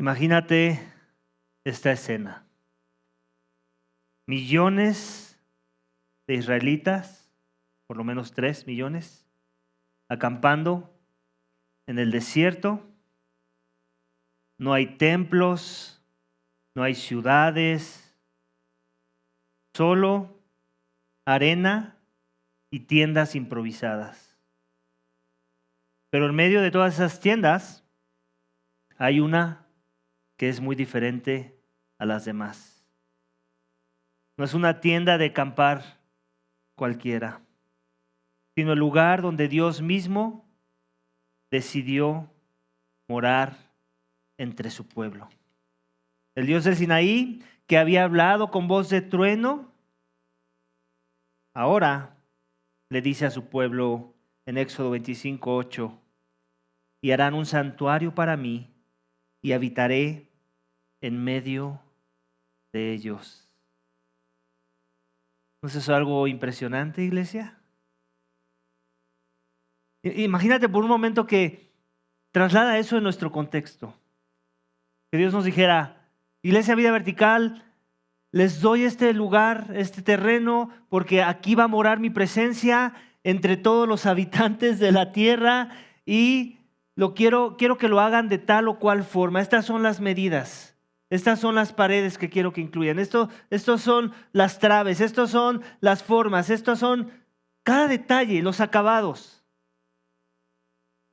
Imagínate esta escena. Millones de israelitas, por lo menos 3 millones, acampando en el desierto. No hay templos, no hay ciudades, solo arena y tiendas improvisadas. Pero en medio de todas esas tiendas hay una que es muy diferente a las demás. No es una tienda de acampar cualquiera, sino el lugar donde Dios mismo decidió morar entre su pueblo. El Dios del Sinaí, que había hablado con voz de trueno, ahora le dice a su pueblo en Éxodo 25:8, y harán un santuario para mí y habitaré en medio de ellos. ¿No es eso algo impresionante, iglesia? Imagínate por un momento que traslada eso en nuestro contexto. Que Dios nos dijera, Iglesia Vida Vertical, les doy este lugar, este terreno, porque aquí va a morar mi presencia entre todos los habitantes de la tierra y quiero que lo hagan de tal o cual forma. Estas son las medidas. Estas son las paredes que quiero que incluyan. Estos son las traves, estos son las formas, estos son cada detalle, los acabados.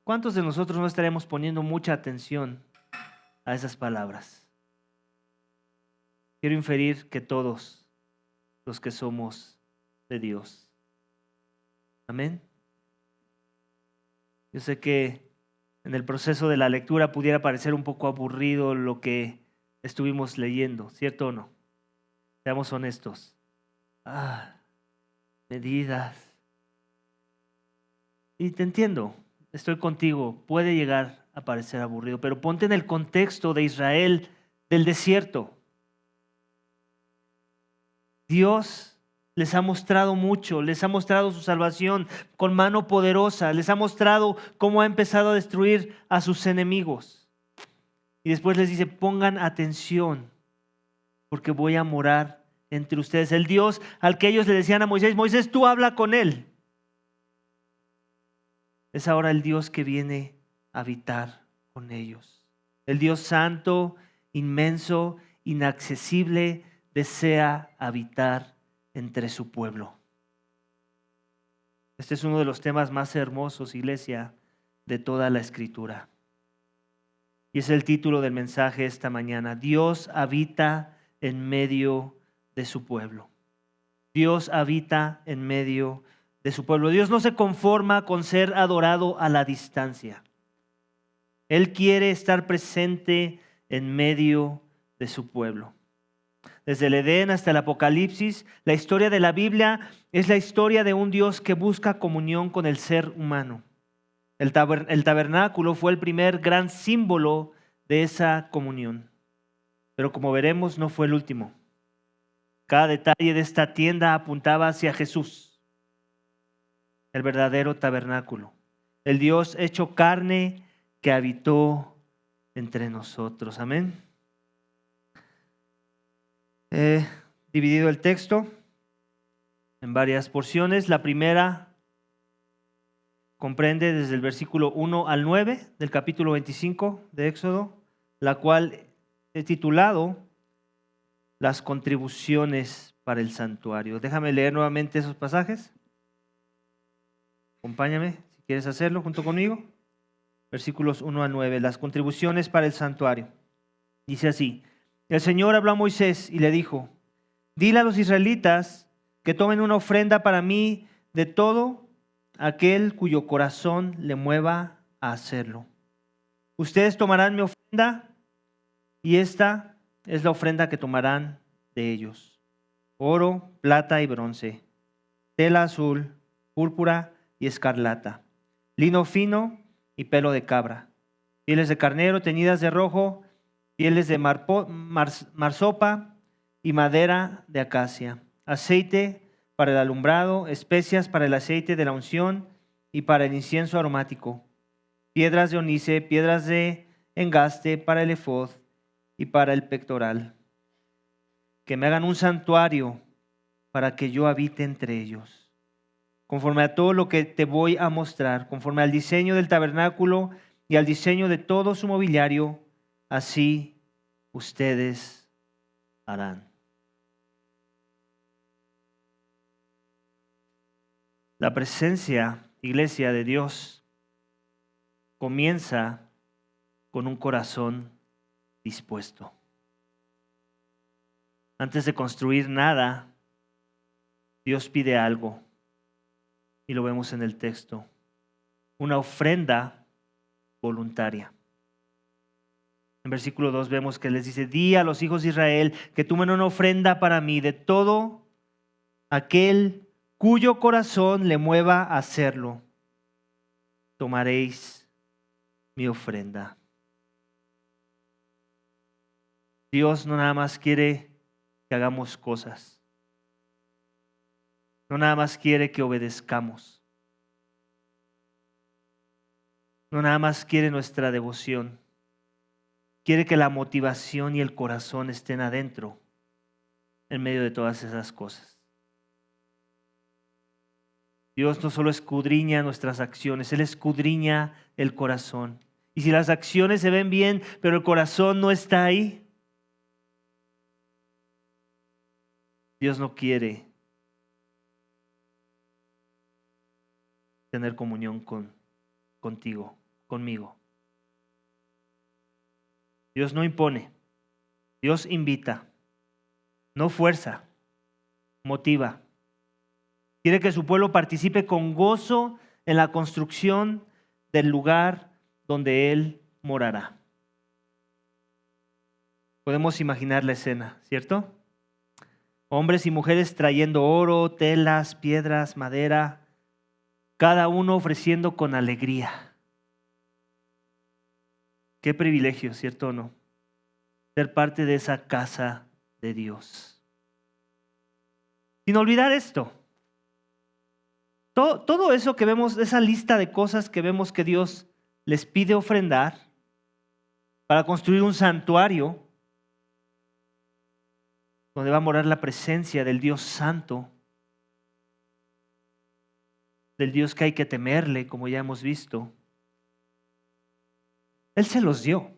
¿Cuántos de nosotros no estaremos poniendo mucha atención a esas palabras? Quiero inferir que todos los que somos de Dios. Amén. Yo sé que en el proceso de la lectura pudiera parecer un poco aburrido lo que estuvimos leyendo, ¿cierto o no? Seamos honestos. Medidas. Y te entiendo, estoy contigo, puede llegar a parecer aburrido, pero ponte en el contexto de Israel, del desierto. Dios les ha mostrado mucho, les ha mostrado su salvación con mano poderosa, les ha mostrado cómo ha empezado a destruir a sus enemigos. Y después les dice, pongan atención, porque voy a morar entre ustedes. El Dios al que ellos le decían a Moisés, Moisés, tú habla con él. Es ahora el Dios que viene a habitar con ellos. El Dios santo, inmenso, inaccesible, desea habitar entre su pueblo. Este es uno de los temas más hermosos, iglesia, de toda la Escritura. Y es el título del mensaje esta mañana. Dios habita en medio de su pueblo. Dios habita en medio de su pueblo. Dios no se conforma con ser adorado a la distancia. Él quiere estar presente en medio de su pueblo. Desde el Edén hasta el Apocalipsis, la historia de la Biblia es la historia de un Dios que busca comunión con el ser humano. El tabernáculo fue el primer gran símbolo de esa comunión. Pero como veremos, no fue el último. Cada detalle de esta tienda apuntaba hacia Jesús, el verdadero tabernáculo, el Dios hecho carne que habitó entre nosotros. Amén. He dividido el texto en varias porciones. La primera comprende desde el versículo 1 al 9 del capítulo 25 de Éxodo, la cual he titulado Las contribuciones para el santuario. Déjame leer nuevamente esos pasajes. Acompáñame si quieres hacerlo junto conmigo. Versículos 1 a 9, las contribuciones para el santuario. Dice así, el Señor habló a Moisés y le dijo, dile a los israelitas que tomen una ofrenda para mí de todo aquel cuyo corazón le mueva a hacerlo. Ustedes tomarán mi ofrenda y esta es la ofrenda que tomarán de ellos. Oro, plata y bronce, tela azul, púrpura y escarlata, lino fino y pelo de cabra, pieles de carnero teñidas de rojo, pieles de marsopa y madera de acacia, aceite para el alumbrado, especias para el aceite de la unción y para el incienso aromático, piedras de ónice, piedras de engaste para el efod y para el pectoral, que me hagan un santuario para que yo habite entre ellos, conforme a todo lo que te voy a mostrar, conforme al diseño del tabernáculo y al diseño de todo su mobiliario, así ustedes harán. La presencia, iglesia de Dios, comienza con un corazón dispuesto. Antes de construir nada, Dios pide algo, y lo vemos en el texto, una ofrenda voluntaria. En versículo 2 vemos que les dice: di a los hijos de Israel que tomen una ofrenda para mí de todo aquel cuyo corazón le mueva a hacerlo. Tomaréis mi ofrenda. Dios no nada más quiere que hagamos cosas. No nada más quiere que obedezcamos. No nada más quiere nuestra devoción. Quiere que la motivación y el corazón estén adentro, en medio de todas esas cosas. Dios no solo escudriña nuestras acciones, Él escudriña el corazón. Y si las acciones se ven bien, pero el corazón no está ahí, Dios no quiere tener comunión contigo, conmigo. Dios no impone, Dios invita, no fuerza, motiva. Quiere que su pueblo participe con gozo en la construcción del lugar donde Él morará. Podemos imaginar la escena, ¿cierto? Hombres y mujeres trayendo oro, telas, piedras, madera, cada uno ofreciendo con alegría. Qué privilegio, ¿cierto o no? Ser parte de esa casa de Dios. Sin olvidar esto. Todo eso que vemos, esa lista de cosas que vemos que Dios les pide ofrendar para construir un santuario donde va a morar la presencia del Dios Santo, del Dios que hay que temerle, como ya hemos visto. Él se los dio.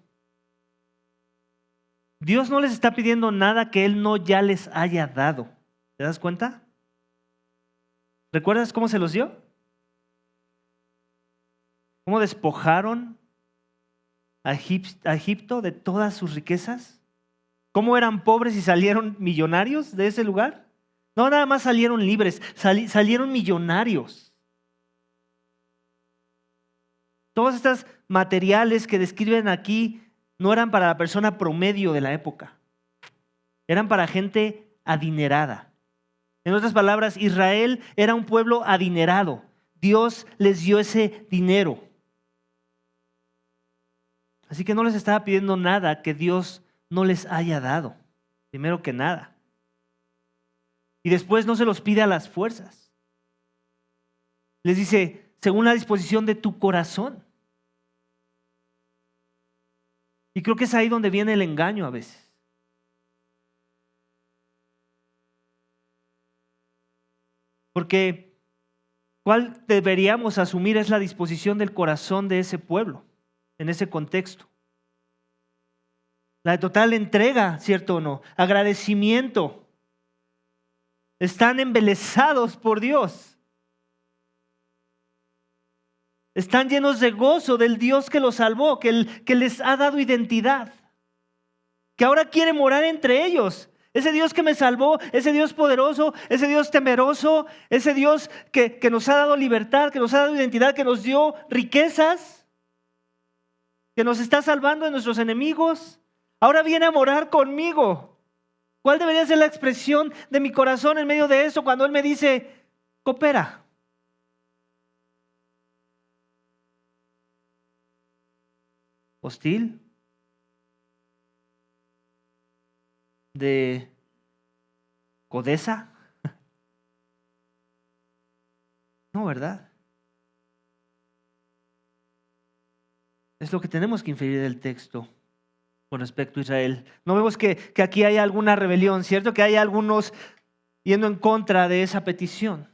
Dios no les está pidiendo nada que Él no ya les haya dado. ¿Te das cuenta? ¿Recuerdas cómo se los dio? ¿Cómo despojaron a Egipto de todas sus riquezas? ¿Cómo eran pobres y salieron millonarios de ese lugar? No, nada más salieron libres, salieron millonarios. Todos estos materiales que describen aquí no eran para la persona promedio de la época. Eran para gente adinerada. En otras palabras, Israel era un pueblo adinerado. Dios les dio ese dinero. Así que no les estaba pidiendo nada que Dios no les haya dado. Primero que nada. Y después no se los pide a las fuerzas. Les dice, según la disposición de tu corazón. Y creo que es ahí donde viene el engaño a veces. Porque ¿cuál deberíamos asumir es la disposición del corazón de ese pueblo en ese contexto? La de total entrega, ¿cierto o no? Agradecimiento. Están embelesados por Dios. Están llenos de gozo del Dios que los salvó, que les ha dado identidad. Que ahora quiere morar entre ellos. Ese Dios que me salvó, ese Dios poderoso, ese Dios temeroso, ese Dios que nos ha dado libertad, que nos ha dado identidad, que nos dio riquezas, que nos está salvando de nuestros enemigos. Ahora viene a morar conmigo. ¿Cuál debería ser la expresión de mi corazón en medio de eso cuando Él me dice, coopera? ¿Hostil? ¿De codeza? No, ¿verdad? Es lo que tenemos que inferir del texto. con respecto a Israel. No vemos que aquí hay alguna rebelión, ¿cierto? Que hay algunos yendo en contra de esa petición.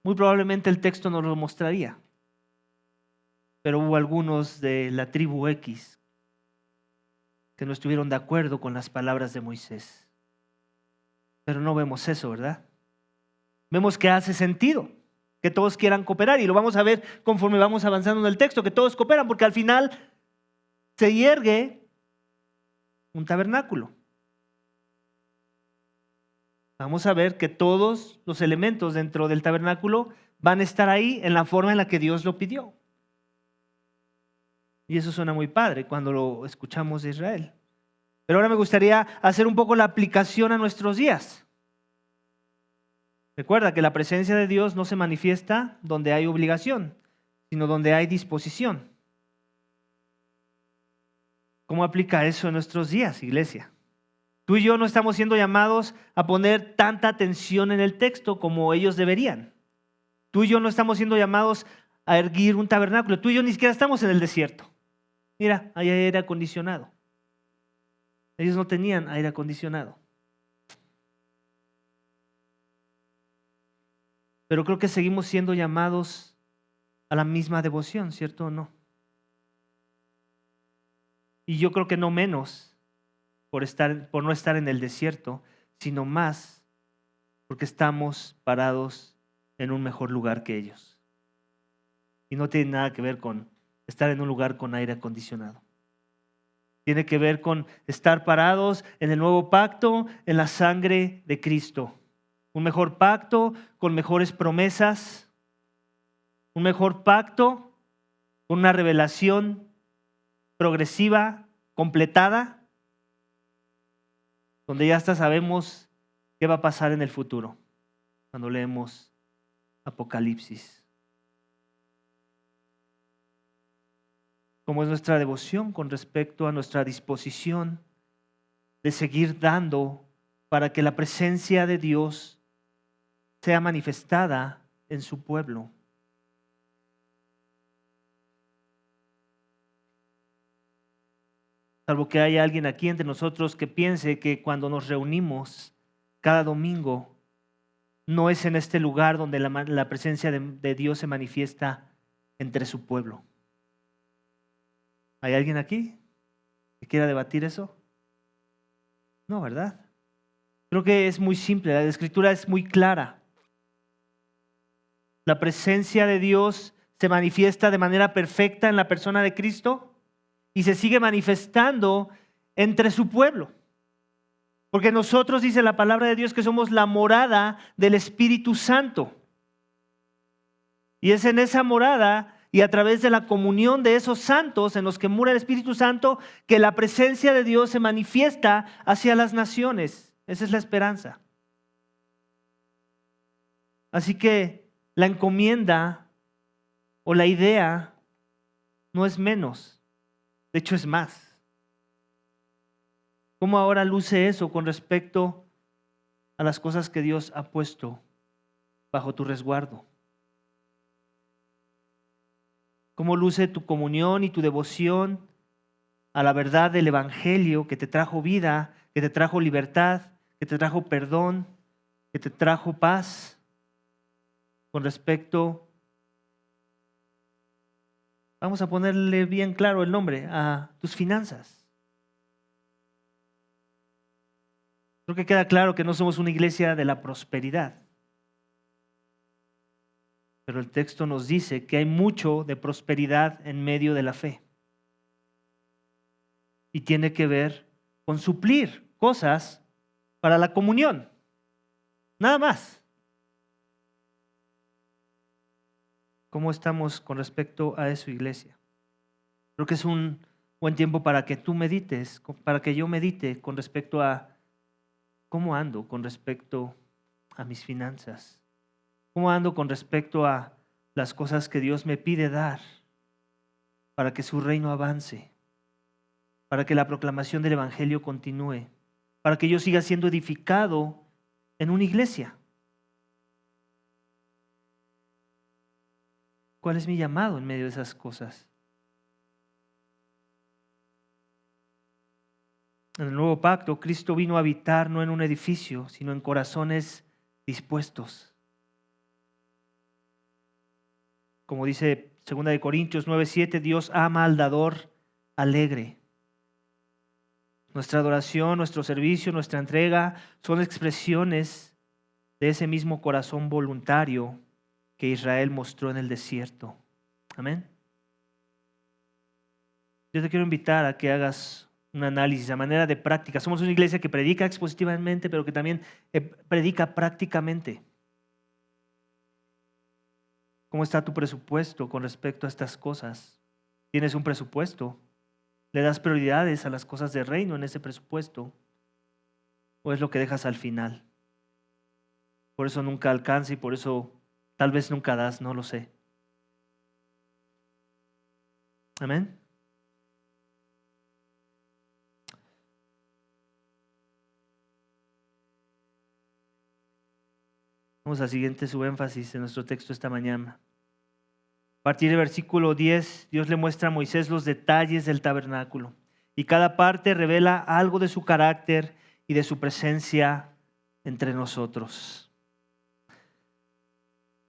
Muy probablemente el texto nos lo mostraría. Pero hubo algunos de la tribu X que no estuvieron de acuerdo con las palabras de Moisés. Pero no vemos eso, ¿verdad? Vemos que hace sentido que todos quieran cooperar y lo vamos a ver conforme vamos avanzando en el texto, que todos cooperan porque al final se yergue un tabernáculo. Vamos a ver que todos los elementos dentro del tabernáculo van a estar ahí en la forma en la que Dios lo pidió. Y eso suena muy padre cuando lo escuchamos de Israel. Pero ahora me gustaría hacer un poco la aplicación a nuestros días. Recuerda que la presencia de Dios no se manifiesta donde hay obligación, sino donde hay disposición. ¿Cómo aplica eso en nuestros días, iglesia? Tú y yo no estamos siendo llamados a poner tanta atención en el texto como ellos deberían. Tú y yo no estamos siendo llamados a erguir un tabernáculo. Tú y yo ni siquiera estamos en el desierto. Mira, hay aire acondicionado. Ellos no tenían aire acondicionado. Pero creo que seguimos siendo llamados a la misma devoción, ¿cierto o no? Y yo creo que no menos por no estar en el desierto, sino más porque estamos parados en un mejor lugar que ellos. Y no tiene nada que ver con estar en un lugar con aire acondicionado. Tiene que ver con estar parados en el nuevo pacto, en la sangre de Cristo. Un mejor pacto con mejores promesas. Un mejor pacto con una revelación progresiva, completada, donde ya hasta sabemos qué va a pasar en el futuro cuando leemos Apocalipsis. ¿Cómo es nuestra devoción con respecto a nuestra disposición de seguir dando para que la presencia de Dios sea manifestada en su pueblo? Salvo que haya alguien aquí entre nosotros que piense que cuando nos reunimos cada domingo, no es en este lugar donde la presencia de Dios se manifiesta entre su pueblo. ¿Hay alguien aquí que quiera debatir eso? No, ¿verdad? Creo que es muy simple, la Escritura es muy clara. La presencia de Dios se manifiesta de manera perfecta en la persona de Cristo y se sigue manifestando entre su pueblo. Porque nosotros, dice la palabra de Dios, que somos la morada del Espíritu Santo. Y es en esa morada y a través de la comunión de esos santos en los que mora el Espíritu Santo que la presencia de Dios se manifiesta hacia las naciones. Esa es la esperanza. Así que la encomienda o la idea no es menos, de hecho es más. ¿Cómo ahora luce eso con respecto a las cosas que Dios ha puesto bajo tu resguardo? ¿Cómo luce tu comunión y tu devoción a la verdad del Evangelio que te trajo vida, que te trajo libertad, que te trajo perdón, que te trajo paz con respecto, vamos a ponerle bien claro el nombre, a tus finanzas? Creo que queda claro que no somos una iglesia de la prosperidad. Pero el texto nos dice que hay mucho de prosperidad en medio de la fe. Y tiene que ver con suplir cosas para la comunión. Nada más. ¿Cómo estamos con respecto a eso, iglesia? Creo que es un buen tiempo para que tú medites, para que yo medite con respecto a cómo ando con respecto a mis finanzas. ¿Cómo ando con respecto a las cosas que Dios me pide dar para que su reino avance, para que la proclamación del Evangelio continúe, para que yo siga siendo edificado en una iglesia? ¿Cuál es mi llamado en medio de esas cosas? En el nuevo pacto, Cristo vino a habitar no en un edificio, sino en corazones dispuestos. Como dice 2 Corintios 9:7, Dios ama al dador alegre. Nuestra adoración, nuestro servicio, nuestra entrega son expresiones de ese mismo corazón voluntario que Israel mostró en el desierto. Amén. Yo te quiero invitar a que hagas un análisis a manera de práctica. Somos una iglesia que predica expositivamente, pero que también predica prácticamente. ¿Cómo está tu presupuesto con respecto a estas cosas? ¿Tienes un presupuesto? ¿Le das prioridades a las cosas del reino en ese presupuesto? ¿O es lo que dejas al final? Por eso nunca alcanza y por eso tal vez nunca das, no lo sé. Amén. Vamos al siguiente subénfasis en nuestro texto esta mañana. A partir del versículo 10, Dios le muestra a Moisés los detalles del tabernáculo y cada parte revela algo de su carácter y de su presencia entre nosotros.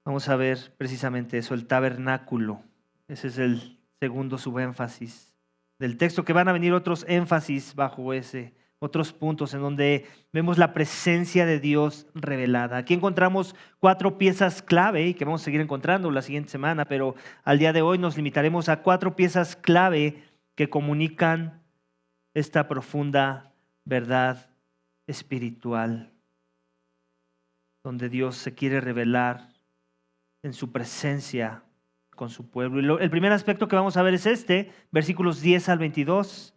Vamos a ver precisamente eso, el tabernáculo. Ese es el segundo subénfasis del texto, que van a venir otros énfasis bajo ese, otros puntos en donde vemos la presencia de Dios revelada. Aquí encontramos 4 piezas clave y que vamos a seguir encontrando la siguiente semana, pero al día de hoy nos limitaremos a 4 piezas clave que comunican esta profunda verdad espiritual, donde Dios se quiere revelar en su presencia con su pueblo. Y el primer aspecto que vamos a ver es versículos 10 al 22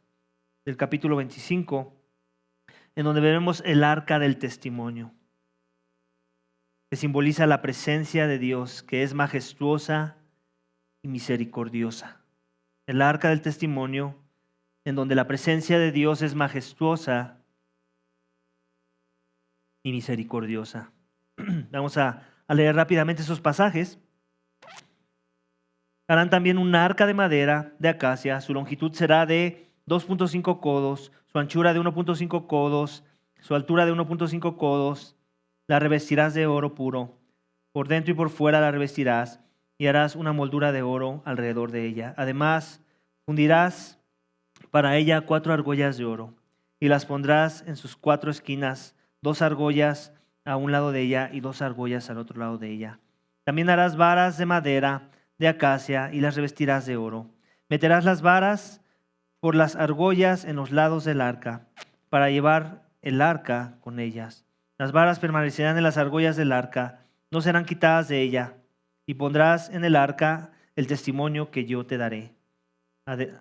del capítulo 25, en donde veremos el arca del testimonio, que simboliza la presencia de Dios, que es majestuosa y misericordiosa. El arca del testimonio, en donde la presencia de Dios es majestuosa y misericordiosa. Vamos a leer rápidamente esos pasajes. Harán también un arca de madera de acacia, su longitud será de 2.5 codos, su anchura de 1.5 codos, su altura de 1.5 codos. La revestirás de oro puro, por dentro y por fuera la revestirás, y harás una moldura de oro alrededor de ella. Además, fundirás para ella 4 argollas de oro, y las pondrás en sus 4 esquinas, 2 argollas a un lado de ella y 2 argollas al otro lado de ella. También harás varas de madera de acacia y las revestirás de oro. Meterás las varas por las argollas en los lados del arca, para llevar el arca con ellas. Las varas permanecerán en las argollas del arca, no serán quitadas de ella, y pondrás en el arca el testimonio que yo te daré.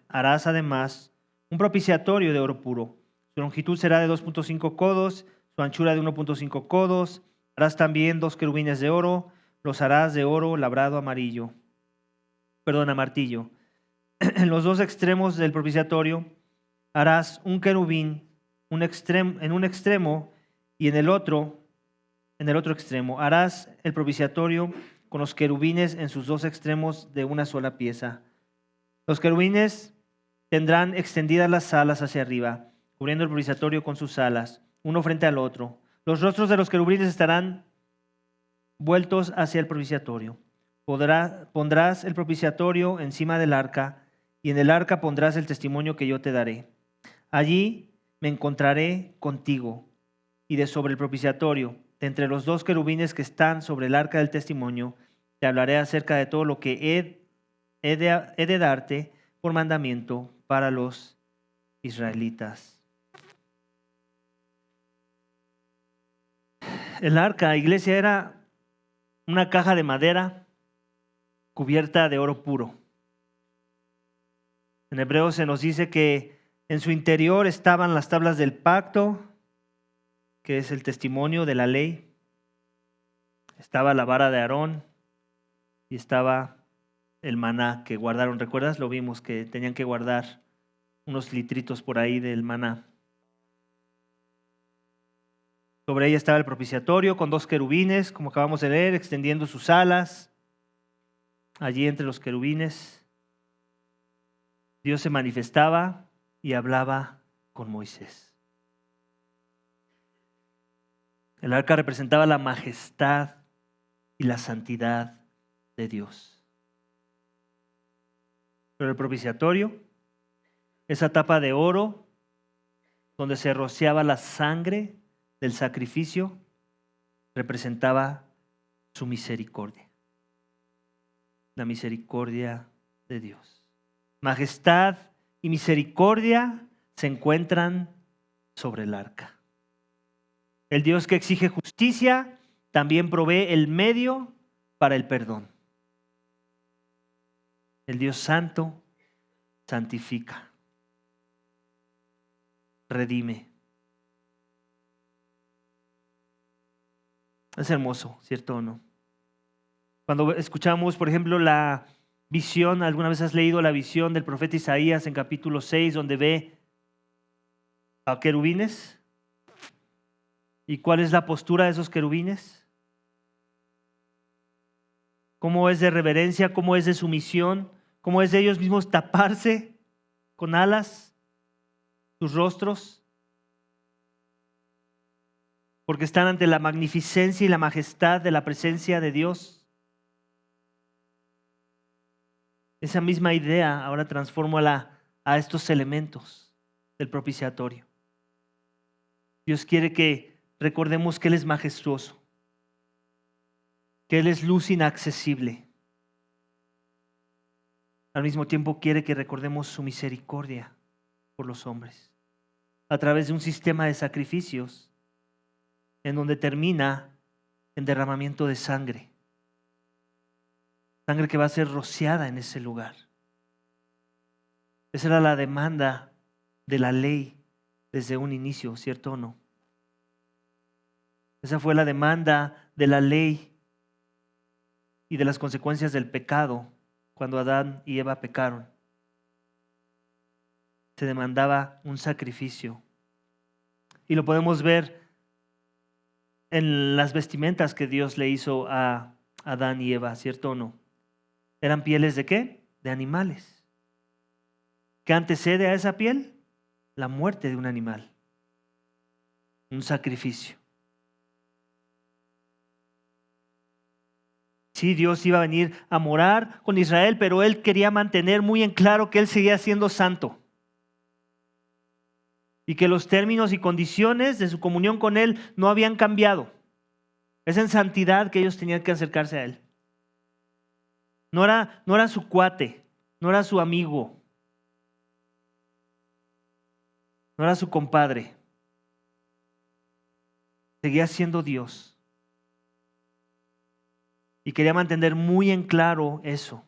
Harás además un propiciatorio de oro puro. Su longitud será de 2.5 codos, su anchura de 1.5 codos. Harás también 2 querubines de oro, los harás de oro labrado a martillo. En los 2 extremos del propiciatorio harás un querubín en un extremo y en el otro extremo. Harás el propiciatorio con los querubines en sus 2 extremos de una sola pieza. Los querubines tendrán extendidas las alas hacia arriba, cubriendo el propiciatorio con sus alas, uno frente al otro. Los rostros de los querubines estarán vueltos hacia el propiciatorio. Pondrás el propiciatorio encima del arca, y en el arca pondrás el testimonio que yo te daré. Allí me encontraré contigo, y de sobre el propiciatorio, de entre los 2 querubines que están sobre el arca del testimonio, te hablaré acerca de todo lo que he de darte por mandamiento para los israelitas. El arca, iglesia, era una caja de madera cubierta de oro puro. En Hebreos se nos dice que en su interior estaban las tablas del pacto, que es el testimonio de la ley. Estaba la vara de Aarón y estaba el maná que guardaron. ¿Recuerdas? Lo vimos que tenían que guardar unos litritos por ahí del maná. Sobre ella estaba el propiciatorio con 2 querubines, como acabamos de leer, extendiendo sus alas. Allí entre los querubines, Dios se manifestaba y hablaba con Moisés. El arca representaba la majestad y la santidad de Dios. Pero el propiciatorio, esa tapa de oro donde se rociaba la sangre del sacrificio, representaba su misericordia. La misericordia de Dios. Majestad y misericordia se encuentran sobre el arca. El Dios que exige justicia también provee el medio para el perdón. El Dios santo santifica, redime. Es hermoso, ¿cierto o no? Cuando escuchamos, por ejemplo, la visión, ¿alguna vez has leído la visión del profeta Isaías en capítulo 6, donde ve a querubines? ¿Y cuál es la postura de esos querubines? ¿Cómo es de reverencia? ¿Cómo es de sumisión? ¿Cómo es de ellos mismos taparse con alas sus rostros? Porque están ante la magnificencia y la majestad de la presencia de Dios. Esa misma idea ahora transformo a estos elementos del propiciatorio. Dios quiere que recordemos que Él es majestuoso, que Él es luz inaccesible. Al mismo tiempo quiere que recordemos su misericordia por los hombres, a través de un sistema de sacrificios en donde termina en derramamiento de sangre. Sangre que va a ser rociada en ese lugar. Esa era la demanda de la ley desde un inicio, ¿cierto o no? Esa fue la demanda de la ley y de las consecuencias del pecado cuando Adán y Eva pecaron. Se demandaba un sacrificio. Y lo podemos ver en las vestimentas que Dios le hizo a Adán y Eva, ¿cierto o no? ¿Eran pieles de qué? De animales. ¿Qué antecede a esa piel? La muerte de un animal. Un sacrificio. Sí, Dios iba a venir a morar con Israel, pero Él quería mantener muy en claro que Él seguía siendo santo. Y que los términos y condiciones de su comunión con Él no habían cambiado. Es en santidad que ellos tenían que acercarse a Él. No era su cuate, no era su amigo, no era su compadre. Seguía siendo Dios. Y quería mantener muy en claro eso.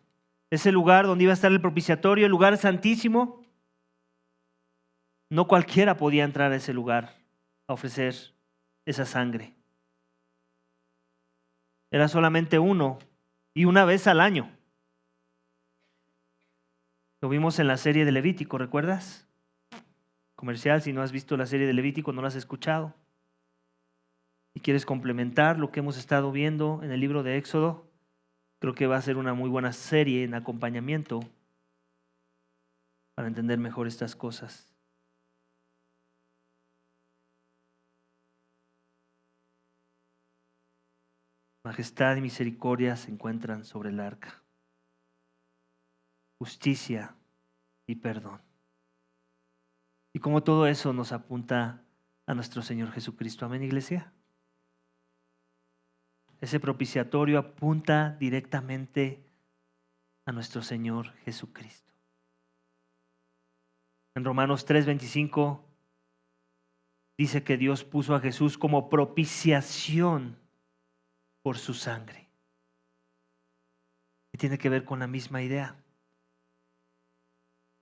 Ese lugar donde iba a estar el propiciatorio, el lugar santísimo, no cualquiera podía entrar a ese lugar a ofrecer esa sangre. Era solamente uno y una vez al año. Lo vimos en la serie de Levítico, ¿recuerdas? Comercial, si no has visto la serie de Levítico, no la has escuchado. Y quieres complementar lo que hemos estado viendo en el libro de Éxodo, creo que va a ser una muy buena serie en acompañamiento para entender mejor estas cosas. Majestad y misericordia se encuentran sobre el arca. Justicia y perdón. Y como todo eso nos apunta a nuestro Señor Jesucristo. Amén, iglesia. Ese propiciatorio apunta directamente a nuestro Señor Jesucristo. En Romanos 3:25 dice que Dios puso a Jesús como propiciación por su sangre. Y tiene que ver con la misma idea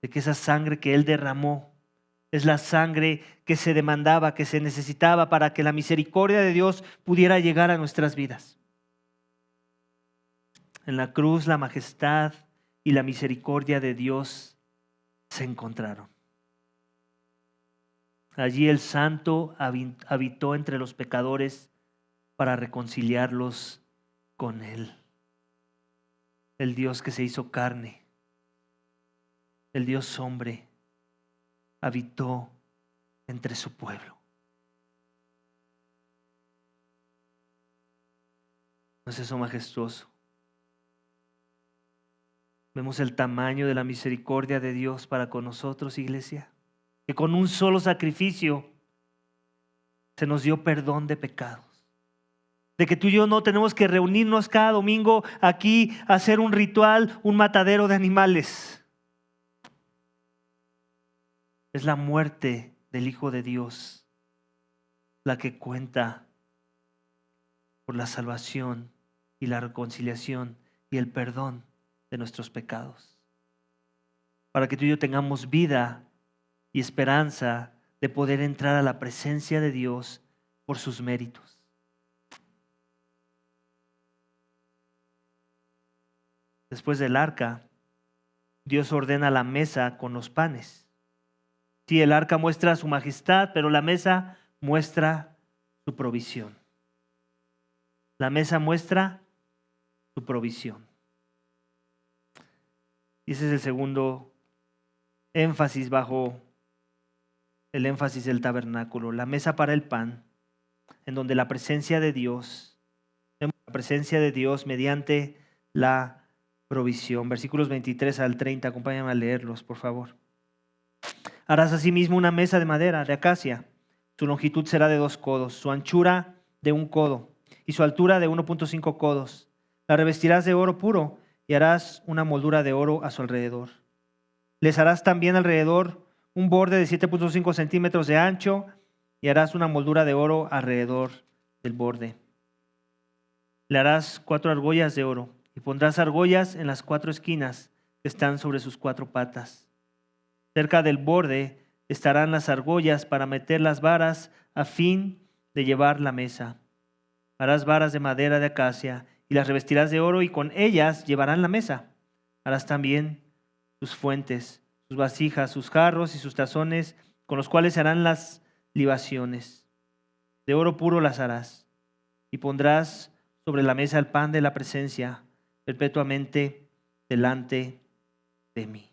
de que esa sangre que Él derramó es la sangre que se demandaba, que se necesitaba para que la misericordia de Dios pudiera llegar a nuestras vidas. En la cruz la majestad y la misericordia de Dios se encontraron. Allí el Santo habitó entre los pecadores para reconciliarlos con Él. El Dios que se hizo carne, el Dios hombre, habitó entre su pueblo. ¿No es eso majestuoso? Vemos el tamaño de la misericordia de Dios para con nosotros, iglesia. Que con un solo sacrificio se nos dio perdón de pecados. De que tú y yo no tenemos que reunirnos cada domingo aquí a hacer un ritual, un matadero de animales. Es la muerte del Hijo de Dios la que cuenta por la salvación y la reconciliación y el perdón de nuestros pecados. Para que tú y yo tengamos vida y esperanza de poder entrar a la presencia de Dios por sus méritos. Después del arca, Dios ordena la mesa con los panes. Sí, el arca muestra su majestad, pero la mesa muestra su provisión. La mesa muestra su provisión. Y ese es el segundo énfasis bajo el énfasis del tabernáculo. La mesa para el pan, en donde la presencia de Dios, mediante la provisión. Versículos 23 al 30, acompáñame a leerlos, por favor. Harás asimismo una mesa de madera, de acacia. Su longitud será de 2 codos, su anchura de 1 codo y su altura de 1.5 codos. La revestirás de oro puro y harás una moldura de oro a su alrededor. Les harás también alrededor un borde de 7.5 centímetros de ancho y harás una moldura de oro alrededor del borde. Le harás 4 argollas de oro y pondrás argollas en las 4 esquinas que están sobre sus 4 patas. Cerca del borde estarán las argollas para meter las varas a fin de llevar la mesa. Harás varas de madera de acacia y las revestirás de oro y con ellas llevarán la mesa. Harás también sus fuentes, sus vasijas, sus jarros y sus tazones con los cuales se harán las libaciones. De oro puro las harás y pondrás sobre la mesa el pan de la presencia perpetuamente delante de mí.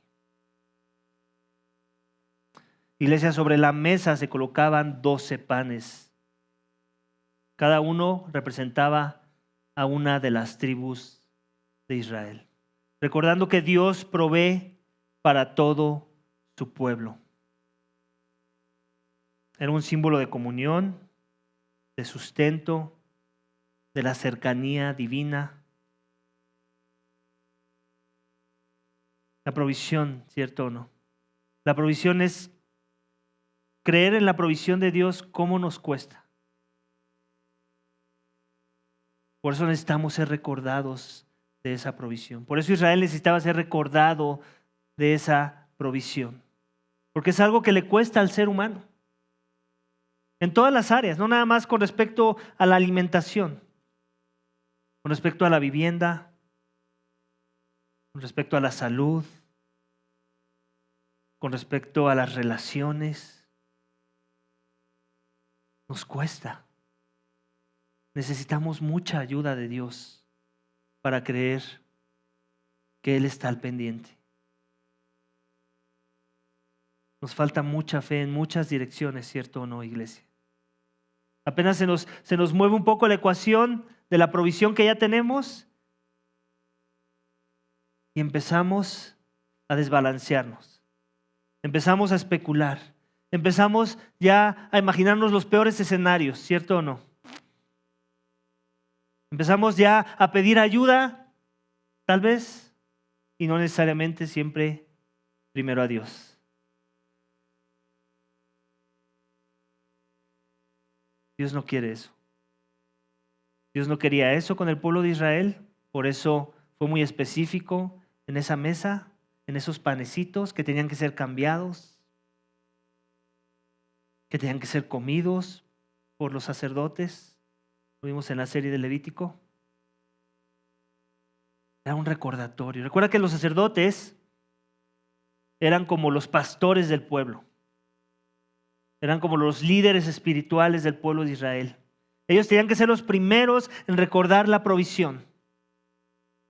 Iglesia, sobre la mesa se colocaban 12 panes. Cada uno representaba a una de las tribus de Israel. Recordando que Dios provee para todo su pueblo. Era un símbolo de comunión, de sustento, de la cercanía divina. La provisión, ¿cierto o no? La provisión es creer en la provisión de Dios, ¿cómo nos cuesta? Por eso necesitamos ser recordados de esa provisión. Por eso Israel necesitaba ser recordado de esa provisión. Porque es algo que le cuesta al ser humano. En todas las áreas, no nada más con respecto a la alimentación, con respecto a la vivienda, con respecto a la salud, con respecto a las relaciones. Nos cuesta. Necesitamos mucha ayuda de Dios para creer que Él está al pendiente. Nos falta mucha fe en muchas direcciones, ¿cierto o no, iglesia? Apenas se nos mueve un poco la ecuación de la provisión que ya tenemos y empezamos a desbalancearnos. Empezamos a especular. Empezamos ya a imaginarnos los peores escenarios, ¿cierto o no? Empezamos ya a pedir ayuda, tal vez, y no necesariamente siempre primero a Dios. Dios no quiere eso. Dios no quería eso con el pueblo de Israel, por eso fue muy específico en esa mesa, en esos panecitos que tenían que ser cambiados, que tenían que ser comidos por los sacerdotes. Lo vimos en la serie de Levítico. Era un recordatorio. Recuerda que los sacerdotes eran como los pastores del pueblo. Eran como los líderes espirituales del pueblo de Israel. Ellos tenían que ser los primeros en recordar la provisión.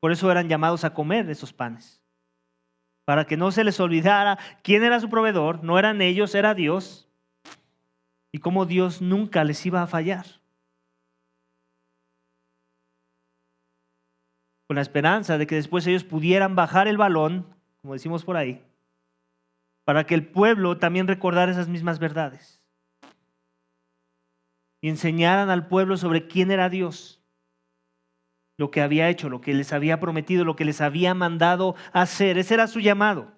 Por eso eran llamados a comer esos panes. Para que no se les olvidara quién era su proveedor. No eran ellos, era Dios. Y cómo Dios nunca les iba a fallar. con la esperanza de que después ellos pudieran bajar el balón, como decimos por ahí, para que el pueblo también recordara esas mismas verdades y enseñaran al pueblo sobre quién era Dios, lo que había hecho, lo que les había prometido, lo que les había mandado hacer. Ese era su llamado.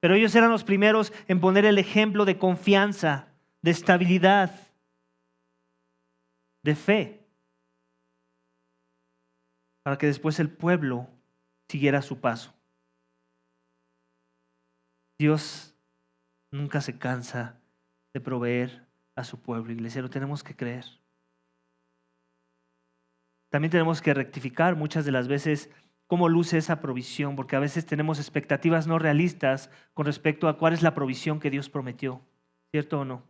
Pero ellos eran los primeros en poner el ejemplo de confianza, de estabilidad, de fe, para que después el pueblo siguiera su paso. Dios nunca se cansa de proveer a su pueblo, iglesia, lo tenemos que creer. También tenemos que rectificar muchas de las veces cómo luce esa provisión, porque a veces tenemos expectativas no realistas con respecto a cuál es la provisión que Dios prometió, ¿cierto o no?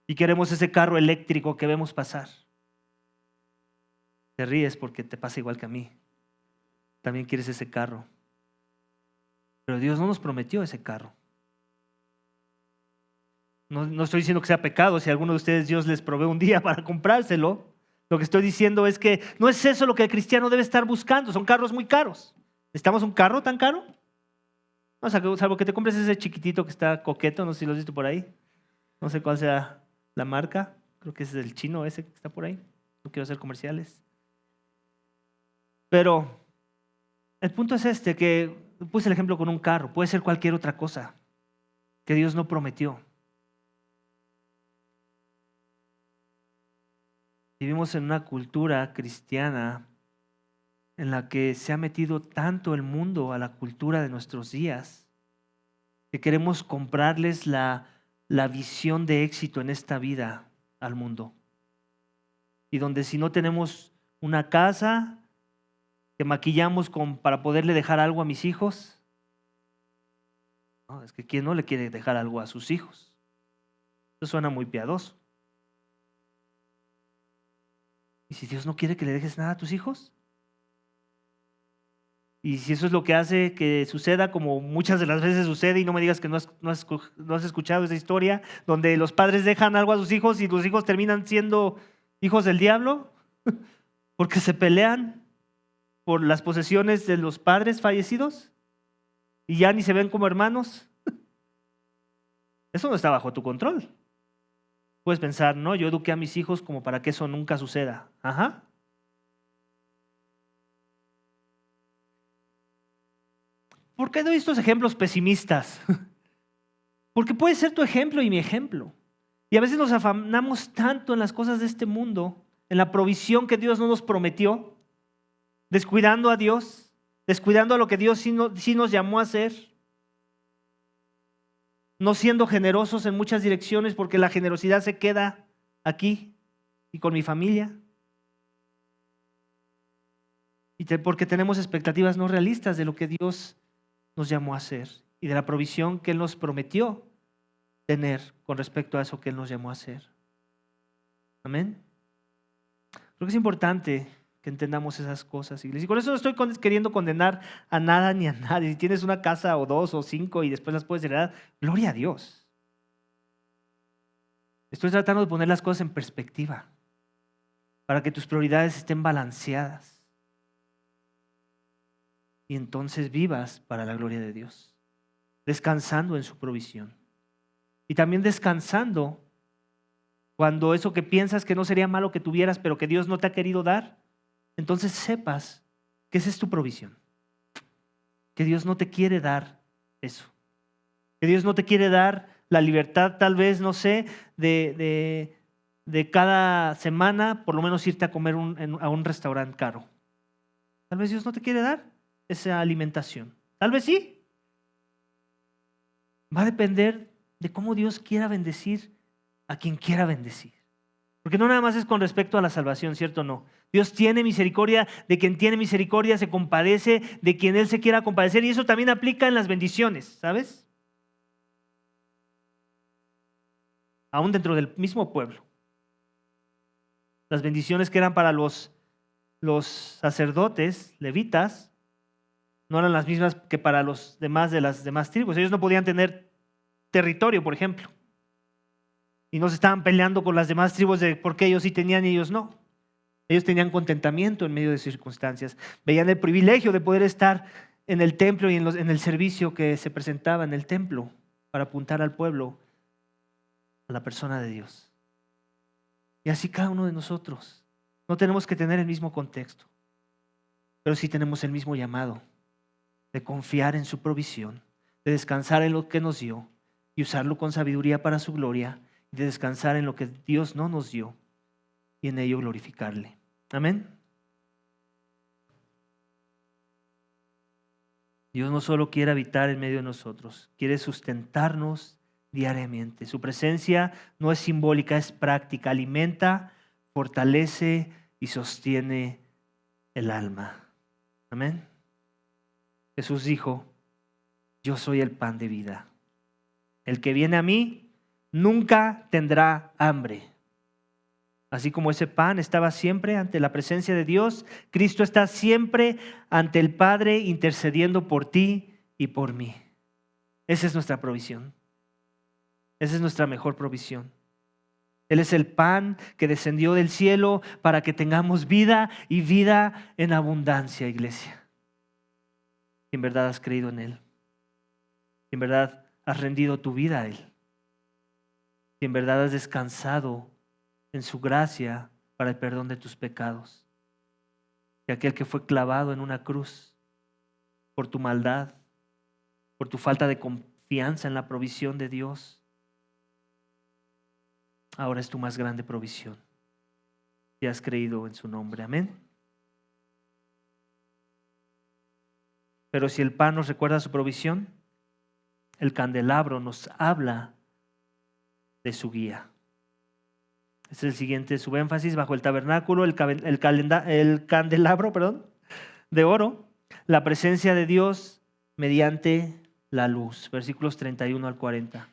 Y queremos ese carro eléctrico que vemos pasar. Te ríes porque te pasa igual que a mí. También quieres ese carro. Pero Dios no nos prometió ese carro. No estoy diciendo que sea pecado si a alguno de ustedes Dios les provee un día para comprárselo. Lo que estoy diciendo es que no es eso lo que el cristiano debe estar buscando. Son carros muy caros. ¿Necesitamos un carro tan caro? No, salvo que te compres ese chiquitito que está coqueto, no sé si lo has visto por ahí. No sé cuál sea la marca. Creo que ese es el chino ese que está por ahí. No quiero hacer comerciales. Pero el punto es este, que puse el ejemplo con un carro. Puede ser cualquier otra cosa que Dios no prometió. Vivimos en una cultura cristiana en la que se ha metido tanto el mundo a la cultura de nuestros días que queremos comprarles la visión de éxito en esta vida al mundo. Y donde si no tenemos una casa que maquillamos para poderle dejar algo a mis hijos, no, es que ¿quién no le quiere dejar algo a sus hijos? Eso suena muy piadoso. ¿Y si Dios no quiere que le dejes nada a tus hijos? Y si eso es lo que hace que suceda, como muchas de las veces sucede, y no me digas que no has escuchado esa historia, donde los padres dejan algo a sus hijos y los hijos terminan siendo hijos del diablo, porque se pelean por las posesiones de los padres fallecidos y ya ni se ven como hermanos. Eso no está bajo tu control. Puedes pensar, no, yo eduqué a mis hijos como para que eso nunca suceda. Ajá. ¿Por qué doy estos ejemplos pesimistas? Porque puede ser tu ejemplo y mi ejemplo. Y a veces nos afanamos tanto en las cosas de este mundo, en la provisión que Dios no nos prometió, descuidando a Dios, descuidando a lo que Dios sí nos llamó a hacer, no siendo generosos en muchas direcciones porque la generosidad se queda aquí y con mi familia. Y porque tenemos expectativas no realistas de lo que Dios nos llamó a hacer y de la provisión que Él nos prometió tener con respecto a eso que Él nos llamó a hacer. Amén. Creo que es importante que entendamos esas cosas, iglesia. Y con eso no estoy queriendo condenar a nada ni a nadie. Si tienes una casa o 2 o 5 y después las puedes heredar, gloria a Dios. Estoy tratando de poner las cosas en perspectiva para que tus prioridades estén balanceadas y entonces vivas para la gloria de Dios, descansando en su provisión y también descansando cuando eso que piensas que no sería malo que tuvieras pero que Dios no te ha querido dar, entonces sepas que esa es tu provisión, que Dios no te quiere dar eso, que Dios no te quiere dar la libertad, tal vez, no sé, de cada semana por lo menos irte a comer a un restaurante caro. Tal vez Dios no te quiere dar esa alimentación. Tal vez sí. Va a depender de cómo Dios quiera bendecir a quien quiera bendecir. Porque no nada más es con respecto a la salvación, ¿cierto o no? Dios tiene misericordia de quien tiene misericordia, se compadece de quien Él se quiera compadecer, y eso también aplica en las bendiciones, ¿sabes? Aún dentro del mismo pueblo. Las bendiciones que eran para los sacerdotes, levitas, no eran las mismas que para los demás de las demás tribus. Ellos no podían tener territorio, por ejemplo. Y no se estaban peleando con las demás tribus de por qué ellos sí tenían y ellos no. Ellos tenían contentamiento en medio de circunstancias. Veían el privilegio de poder estar en el templo y en el servicio que se presentaba en el templo para apuntar al pueblo, a la persona de Dios. Y así cada uno de nosotros. No tenemos que tener el mismo contexto, pero sí tenemos el mismo llamado de confiar en su provisión, de descansar en lo que nos dio y usarlo con sabiduría para su gloria, y de descansar en lo que Dios no nos dio y en ello glorificarle. Amén. Dios no solo quiere habitar en medio de nosotros, quiere sustentarnos diariamente. Su presencia no es simbólica, es práctica, alimenta, fortalece y sostiene el alma. Amén. Jesús dijo: yo soy el pan de vida. El que viene a mí nunca tendrá hambre. Así como ese pan estaba siempre ante la presencia de Dios, Cristo está siempre ante el Padre intercediendo por ti y por mí. Esa es nuestra provisión. Esa es nuestra mejor provisión. Él es el pan que descendió del cielo para que tengamos vida y vida en abundancia, iglesia. Si en verdad has creído en Él, si en verdad has rendido tu vida a Él, si en verdad has descansado en su gracia para el perdón de tus pecados, y aquel que fue clavado en una cruz por tu maldad, por tu falta de confianza en la provisión de Dios, ahora es tu más grande provisión. Si has creído en su nombre, amén. Pero si el pan nos recuerda su provisión, el candelabro nos habla de su guía. Es el siguiente subénfasis: bajo el tabernáculo, el candelabro, de oro, la presencia de Dios mediante la luz. Versículos 31 al 40.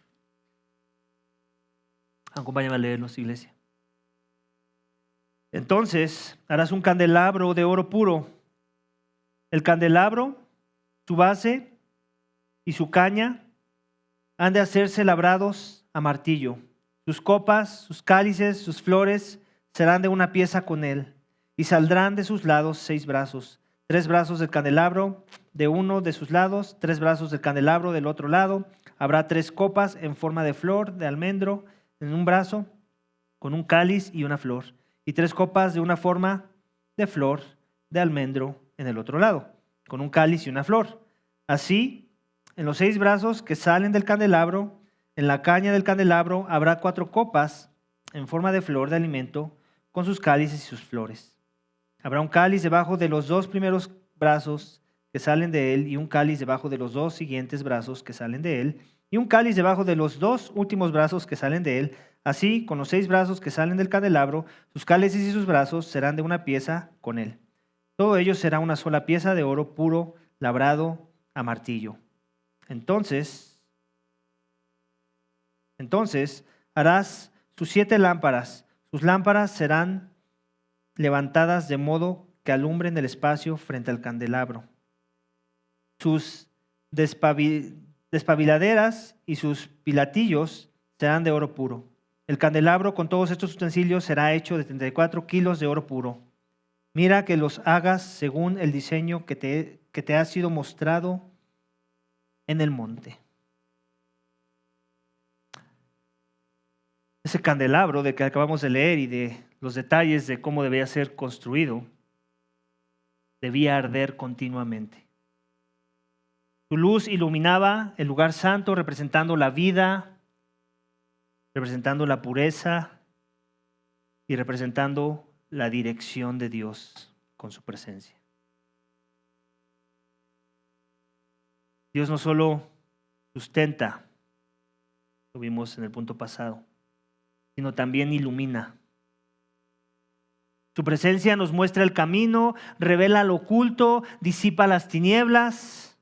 Acompáñame a leerlos, iglesia. Entonces harás un candelabro de oro puro. El candelabro, su base y su caña han de hacerse labrados a martillo. Sus copas, sus cálices, sus flores serán de una pieza con él, y saldrán de sus lados 6 brazos, 3 brazos del candelabro de uno de sus lados, 3 brazos del candelabro del otro lado. Habrá 3 copas en forma de flor de almendro en un brazo, con un cáliz y una flor, y 3 copas de una forma de flor de almendro en el otro lado, con un cáliz y una flor. Así, en los 6 brazos que salen del candelabro, en la caña del candelabro, habrá 4 copas en forma de flor de alimento, con sus cálices y sus flores. Habrá un cáliz debajo de los 2 primeros brazos que salen de él, y un cáliz debajo de los 2 siguientes brazos que salen de él, y un cáliz debajo de los 2 últimos brazos que salen de él. Así, con los 6 brazos que salen del candelabro, sus cálices y sus brazos serán de una pieza con él. Todo ello será una sola pieza de oro puro, labrado a martillo. Entonces harás sus 7 lámparas. Sus lámparas serán levantadas de modo que alumbren el espacio frente al candelabro. Sus despabiladeras y sus pilatillos serán de oro puro. El candelabro con todos estos utensilios será hecho de 34 kilos de oro puro. Mira que los hagas según el diseño que te ha sido mostrado en el monte. Ese candelabro del que acabamos de leer y de los detalles de cómo debía ser construido, debía arder continuamente. Su luz iluminaba el lugar santo, representando la vida, representando la pureza y representando la dirección de Dios con su presencia. Dios no solo sustenta, lo vimos en el punto pasado, sino también ilumina. Su presencia nos muestra el camino, revela lo oculto, disipa las tinieblas.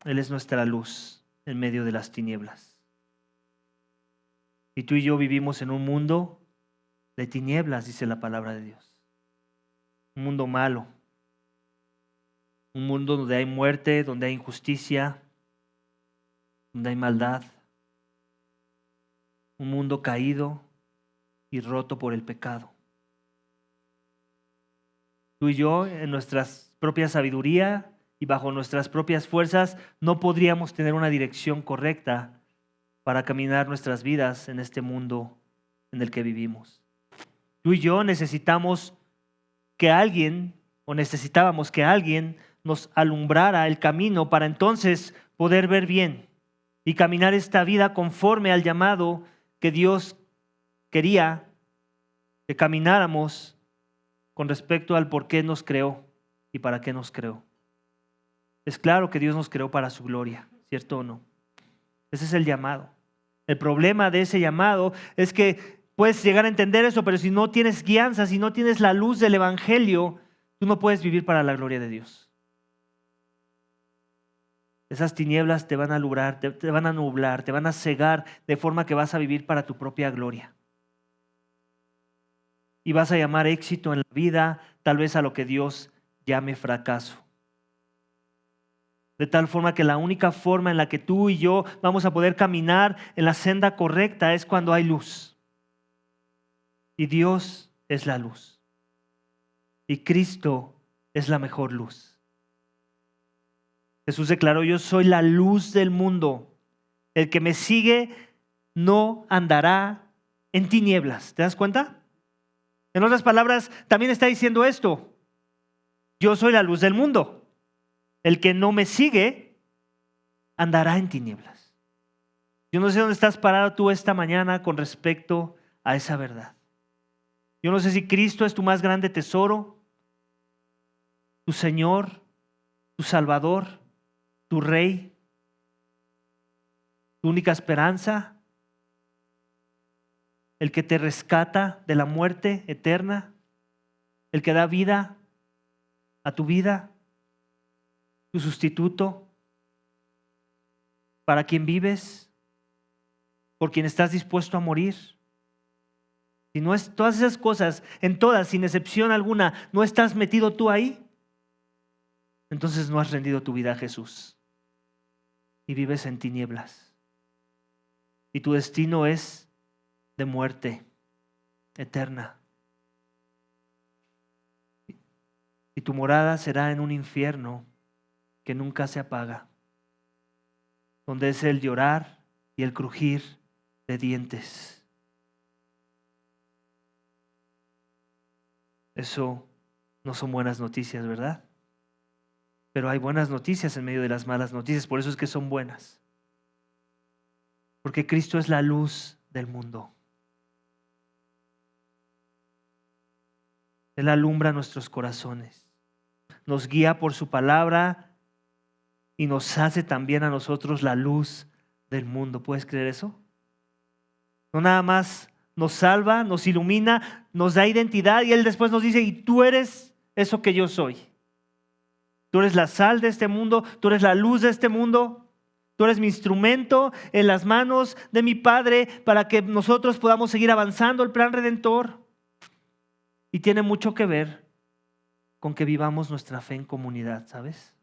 Él es nuestra luz en medio de las tinieblas. Y tú y yo vivimos en un mundo de tinieblas, dice la palabra de Dios. Un mundo malo. Un mundo donde hay muerte, donde hay injusticia, donde hay maldad. Un mundo caído, y roto por el pecado. Tú y yo, en nuestra propia sabiduría y bajo nuestras propias fuerzas, no podríamos tener una dirección correcta para caminar nuestras vidas en este mundo en el que vivimos. Tú y yo necesitábamos que alguien nos alumbrara el camino para entonces poder ver bien y caminar esta vida conforme al llamado que Dios quería que camináramos con respecto al por qué nos creó y para qué nos creó. Es claro que Dios nos creó para su gloria, ¿cierto o no? Ese es el llamado. El problema de ese llamado es que puedes llegar a entender eso, pero si no tienes guianza, si no tienes la luz del evangelio, tú no puedes vivir para la gloria de Dios. Esas tinieblas te van a alumbrar, te van a nublar, te van a cegar de forma que vas a vivir para tu propia gloria. Y vas a llamar éxito en la vida, tal vez a lo que Dios llame fracaso. De tal forma que la única forma en la que tú y yo vamos a poder caminar en la senda correcta es cuando hay luz. Y Dios es la luz. Y Cristo es la mejor luz. Jesús declaró: yo soy la luz del mundo. El que me sigue no andará en tinieblas. ¿Te das cuenta? En otras palabras, también está diciendo esto: yo soy la luz del mundo. El que no me sigue andará en tinieblas. Yo no sé dónde estás parado tú esta mañana con respecto a esa verdad. Yo no sé si Cristo es tu más grande tesoro, tu Señor, tu Salvador, tu Rey, tu única esperanza, el que te rescata de la muerte eterna, el que da vida a tu vida, tu sustituto, para quien vives, por quien estás dispuesto a morir. Si no es todas esas cosas, en todas, sin excepción alguna, no estás metido tú ahí, entonces no has rendido tu vida a Jesús y vives en tinieblas. Y tu destino es de muerte eterna. Y tu morada será en un infierno que nunca se apaga, donde es el llorar y el crujir de dientes. Eso no son buenas noticias, ¿verdad? Pero hay buenas noticias en medio de las malas noticias, por eso es que son buenas. Porque Cristo es la luz del mundo. Él alumbra nuestros corazones, nos guía por su palabra y nos hace también a nosotros la luz del mundo. ¿Puedes creer eso? No nada más nos salva, nos ilumina, nos da identidad y Él después nos dice: y tú eres eso que yo soy. Tú eres la sal de este mundo, tú eres la luz de este mundo, tú eres mi instrumento en las manos de mi Padre para que nosotros podamos seguir avanzando el plan redentor. Y tiene mucho que ver con que vivamos nuestra fe en comunidad, ¿sabes?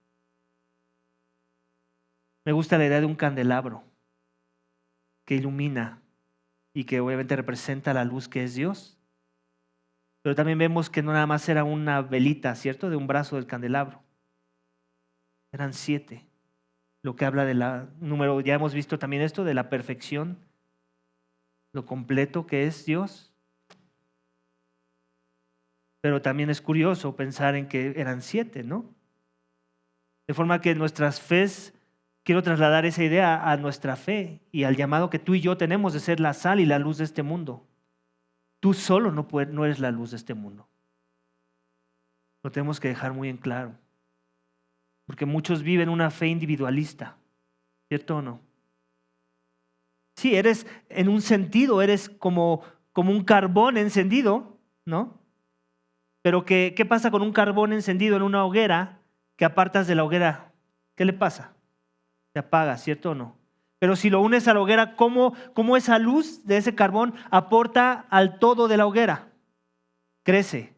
Me gusta la idea de un candelabro que ilumina y que obviamente representa la luz que es Dios. Pero también vemos que no nada más era una velita, ¿cierto? De un brazo del candelabro. Eran 7. Lo que habla de la número, ya hemos visto también esto, de la perfección, lo completo que es Dios. Pero también es curioso pensar en que eran 7, ¿no? De forma que nuestras fes, quiero trasladar esa idea a nuestra fe y al llamado que tú y yo tenemos de ser la sal y la luz de este mundo. Tú solo no eres la luz de este mundo. Lo tenemos que dejar muy en claro. Porque muchos viven una fe individualista, ¿cierto o no? Sí, eres en un sentido, eres como un carbón encendido, ¿no? Pero ¿qué pasa con un carbón encendido en una hoguera que apartas de la hoguera? ¿Qué le pasa? Se apaga, ¿cierto o no? Pero si lo unes a la hoguera, ¿cómo esa luz de ese carbón aporta al todo de la hoguera? Crece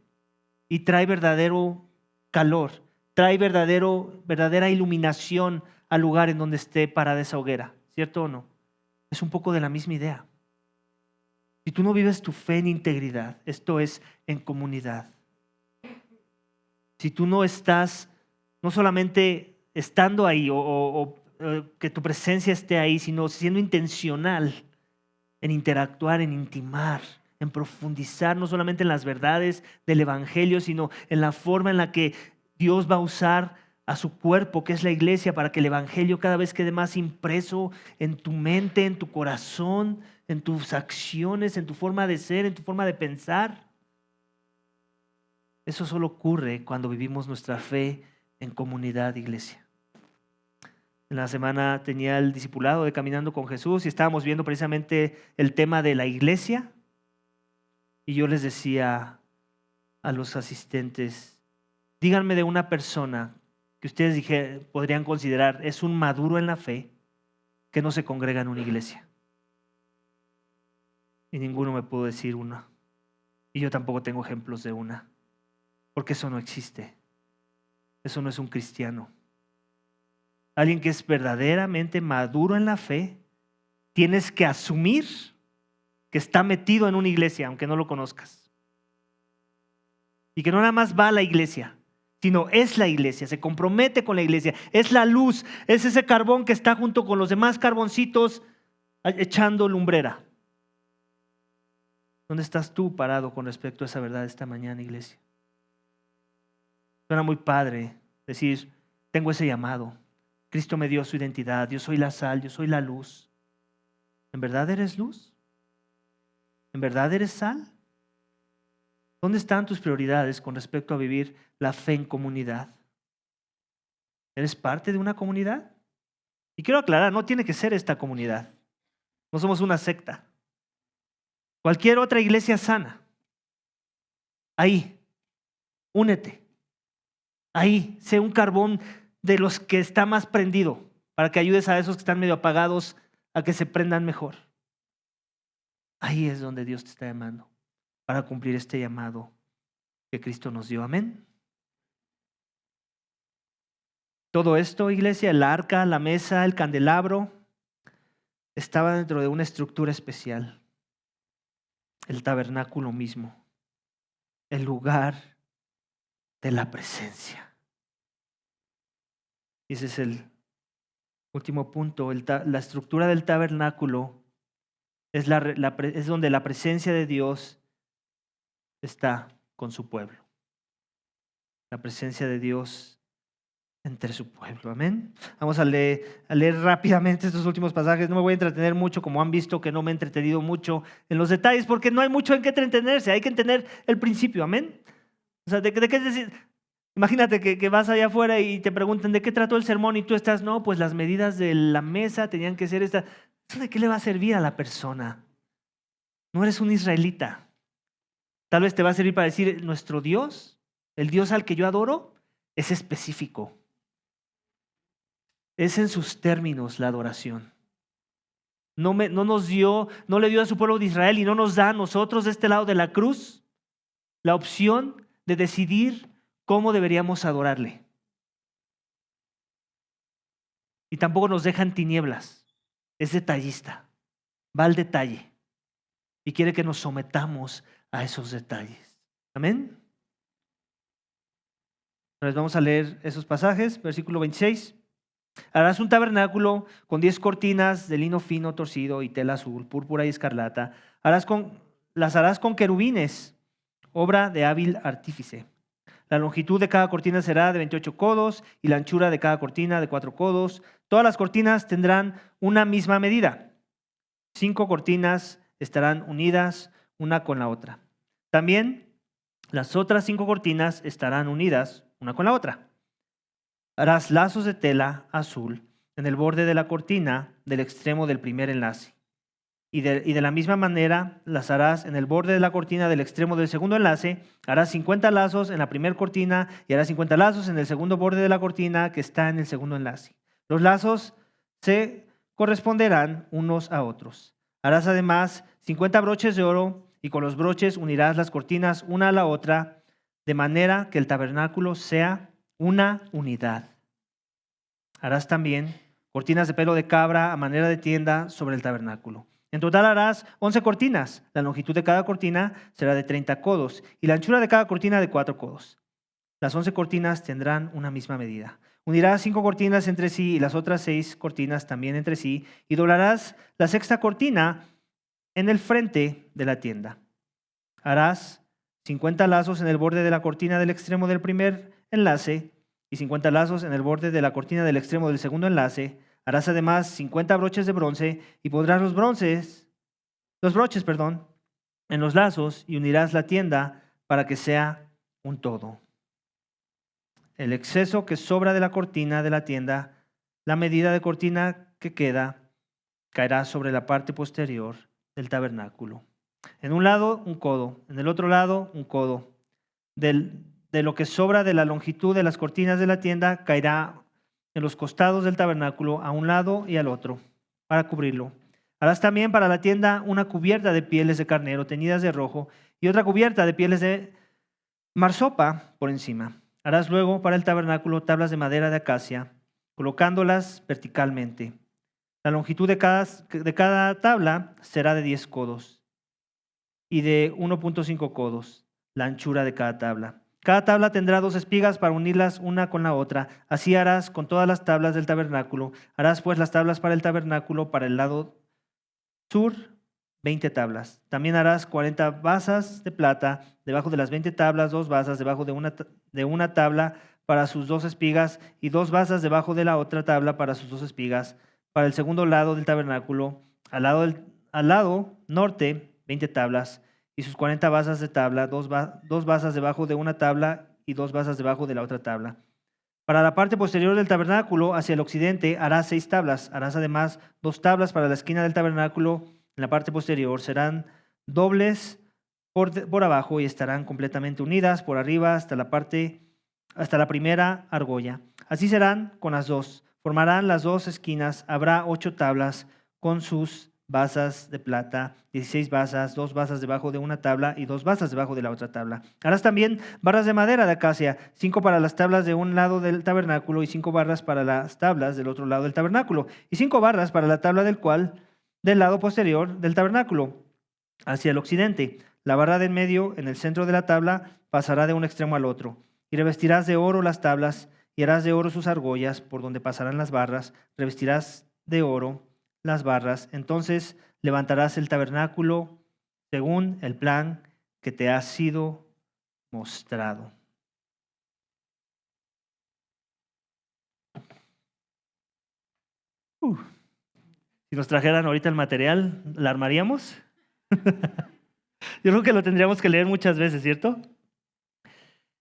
y trae verdadero calor, trae verdadera iluminación al lugar en donde esté parada esa hoguera, ¿cierto o no? Es un poco de la misma idea. si tú no vives tu fe en integridad, esto es, en comunidad, si tú no estás, no solamente estando ahí o que tu presencia esté ahí, sino siendo intencional en interactuar, en intimar, en profundizar no solamente en las verdades del Evangelio, sino en la forma en la que Dios va a usar a su cuerpo, que es la iglesia, para que el Evangelio cada vez quede más impreso en tu mente, en tu corazón, en tus acciones, en tu forma de ser, en tu forma de pensar. Eso solo ocurre cuando vivimos nuestra fe en comunidad, iglesia. En la semana tenía el discipulado de Caminando con Jesús y estábamos viendo precisamente el tema de la iglesia. Y yo les decía a los asistentes, díganme de una persona que ustedes podrían considerar es un maduro en la fe que no se congrega en una iglesia. Y ninguno me pudo decir una. Y yo tampoco tengo ejemplos de una. Porque eso no existe. Eso no es un cristiano. Alguien que es verdaderamente maduro en la fe, tienes que asumir que está metido en una iglesia, aunque no lo conozcas. Y que no nada más va a la iglesia, sino es la iglesia, se compromete con la iglesia, es la luz, es ese carbón que está junto con los demás carboncitos echando lumbrera. ¿Dónde estás tú parado con respecto a esa verdad esta mañana, iglesia? Suena muy padre decir, tengo ese llamado. Cristo me dio su identidad, yo soy la sal, yo soy la luz. ¿En verdad eres luz? ¿En verdad eres sal? ¿Dónde están tus prioridades con respecto a vivir la fe en comunidad? ¿Eres parte de una comunidad? Y quiero aclarar, no tiene que ser esta comunidad. No somos una secta. Cualquier otra iglesia sana. Ahí, únete. Ahí, sé un carbón de los que está más prendido para que ayudes a esos que están medio apagados a que se prendan mejor. Ahí es donde Dios te está llamando para cumplir este llamado que Cristo nos dio. Amén. Todo esto, iglesia, el arca, la mesa, el candelabro, estaba dentro de una estructura especial. El tabernáculo mismo, el lugar de la presencia. Y ese es el último punto. La estructura del tabernáculo es donde la presencia de Dios está con su pueblo. La presencia de Dios entre su pueblo. Amén. Vamos a leer rápidamente estos últimos pasajes. No me voy a entretener mucho, como han visto que no me he entretenido mucho en los detalles, porque no hay mucho en qué entretenerse. Hay que entender el principio. Amén. O sea, ¿de qué es decir? Imagínate que vas allá afuera y te preguntan de qué trató el sermón y tú estás, no, pues las medidas de la mesa tenían que ser estas. ¿Eso de qué le va a servir a la persona? No eres un israelita. Tal vez te va a servir para decir, nuestro Dios, el Dios al que yo adoro, es específico. Es en sus términos la adoración. No le dio a su pueblo de Israel y no nos da a nosotros de este lado de la cruz la opción de decidir cómo deberíamos adorarle. Y tampoco nos deja en tinieblas. Es detallista. Va al detalle. Y quiere que nos sometamos a esos detalles. Amén. Entonces vamos a leer esos pasajes. Versículo 26. Harás un tabernáculo con 10 cortinas de lino fino torcido y tela azul, púrpura y escarlata. Las harás con querubines, obra de hábil artífice. La longitud de cada cortina será de 28 codos y la anchura de cada cortina de 4 codos. Todas las cortinas tendrán una misma medida. 5 cortinas estarán unidas una con la otra. También las otras 5 cortinas estarán unidas una con la otra. Harás lazos de tela azul en el borde de la cortina del extremo del primer enlace. Y de la misma manera las harás en el borde de la cortina del extremo del segundo enlace. Harás 50 lazos en la primera cortina y harás 50 lazos en el segundo borde de la cortina que está en el segundo enlace. Los lazos se corresponderán unos a otros. Harás además 50 broches de oro y con los broches unirás las cortinas una a la otra de manera que el tabernáculo sea una unidad. Harás también cortinas de pelo de cabra a manera de tienda sobre el tabernáculo. En total harás 11 cortinas. La longitud de cada cortina será de 30 codos y la anchura de cada cortina de 4 codos. Las 11 cortinas tendrán una misma medida. Unirás 5 cortinas entre sí y las otras 6 cortinas también entre sí y doblarás la sexta cortina en el frente de la tienda. Harás 50 lazos en el borde de la cortina del extremo del primer enlace y 50 lazos en el borde de la cortina del extremo del segundo enlace. Harás además 50 broches de bronce y pondrás los broches, en los lazos y unirás la tienda para que sea un todo. El exceso que sobra de la cortina de la tienda, la medida de cortina que queda, caerá sobre la parte posterior del tabernáculo. En un lado, un codo. En el otro lado, un codo. De lo que sobra de la longitud de las cortinas de la tienda, caerá en los costados del tabernáculo, a un lado y al otro, para cubrirlo. Harás también para la tienda una cubierta de pieles de carnero teñidas de rojo y otra cubierta de pieles de marsopa por encima. Harás luego para el tabernáculo tablas de madera de acacia, colocándolas verticalmente. La longitud de cada tabla será de 10 codos y de 1.5 codos la anchura de cada tabla. Cada tabla tendrá 2 espigas para unirlas una con la otra. Así harás con todas las tablas del tabernáculo. Harás pues las tablas para el tabernáculo para el lado sur, 20 tablas. También harás 40 basas de plata, debajo de las 20 tablas, 2 basas debajo de una tabla para sus 2 espigas y 2 basas debajo de la otra tabla para sus 2 espigas. Para el segundo lado del tabernáculo, al lado norte, 20 tablas y sus 40 basas de tabla, 2 basas debajo de una tabla y 2 basas debajo de la otra tabla. Para la parte posterior del tabernáculo, hacia el occidente, harás 6 tablas. Harás además 2 tablas para la esquina del tabernáculo en la parte posterior. Serán dobles por abajo y estarán completamente unidas por arriba hasta la primera argolla. Así serán con las dos. Formarán las 2 esquinas. Habrá 8 tablas con sus basas de plata, 16 basas, 2 basas debajo de una tabla y 2 basas debajo de la otra tabla. Harás también barras de madera de acacia, 5 para las tablas de un lado del tabernáculo y 5 barras para las tablas del otro lado del tabernáculo y 5 barras para la tabla del lado posterior del tabernáculo hacia el occidente. La barra del medio en el centro de la tabla pasará de un extremo al otro y revestirás de oro las tablas y harás de oro sus argollas por donde pasarán las barras, revestirás de oro las barras. Entonces levantarás el tabernáculo según el plan que te ha sido mostrado. Si nos trajeran ahorita el material, ¿la armaríamos? Yo creo que lo tendríamos que leer muchas veces, ¿cierto?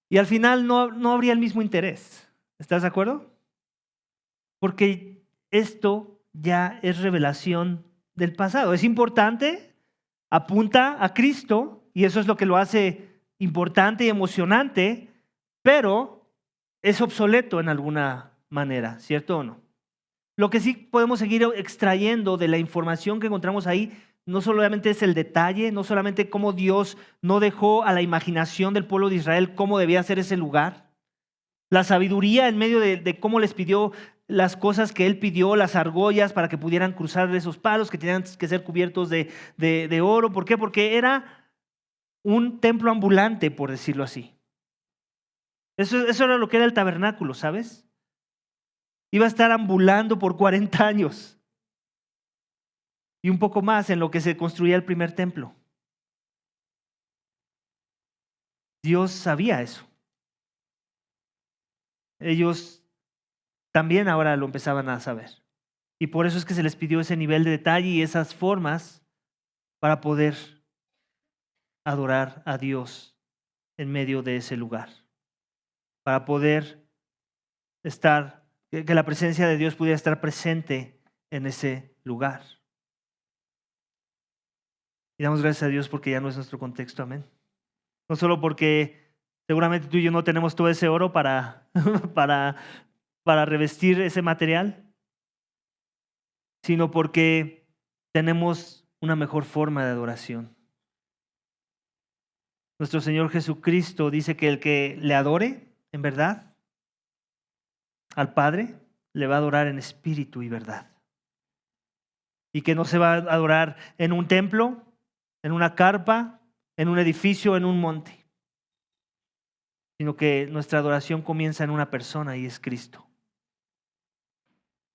Y al final no habría el mismo interés. ¿Estás de acuerdo? Porque esto ya es revelación del pasado. Es importante, apunta a Cristo y eso es lo que lo hace importante y emocionante, pero es obsoleto en alguna manera, ¿cierto o no? Lo que sí podemos seguir extrayendo de la información que encontramos ahí no solamente es el detalle, no solamente cómo Dios no dejó a la imaginación del pueblo de Israel cómo debía ser ese lugar, la sabiduría en medio de cómo les pidió las cosas que él pidió, las argollas para que pudieran cruzar esos palos que tenían que ser cubiertos de oro. ¿Por qué? Porque era un templo ambulante, por decirlo así. Eso era lo que era el tabernáculo, ¿sabes? Iba a estar ambulando por 40 años y un poco más en lo que se construía el primer templo. Dios sabía eso. Ellos también ahora lo empezaban a saber. Y por eso es que se les pidió ese nivel de detalle y esas formas para poder adorar a Dios en medio de ese lugar. Para poder estar, que la presencia de Dios pudiera estar presente en ese lugar. Y damos gracias a Dios porque ya no es nuestro contexto, amén. No solo porque seguramente tú y yo no tenemos todo ese oro para revestir ese material, sino porque tenemos una mejor forma de adoración. Nuestro Señor Jesucristo dice que el que le adore en verdad al Padre, le va a adorar en espíritu y verdad. y que no se va a adorar en un templo, en una carpa, en un edificio, en un monte, sino que nuestra adoración comienza en una persona y es Cristo.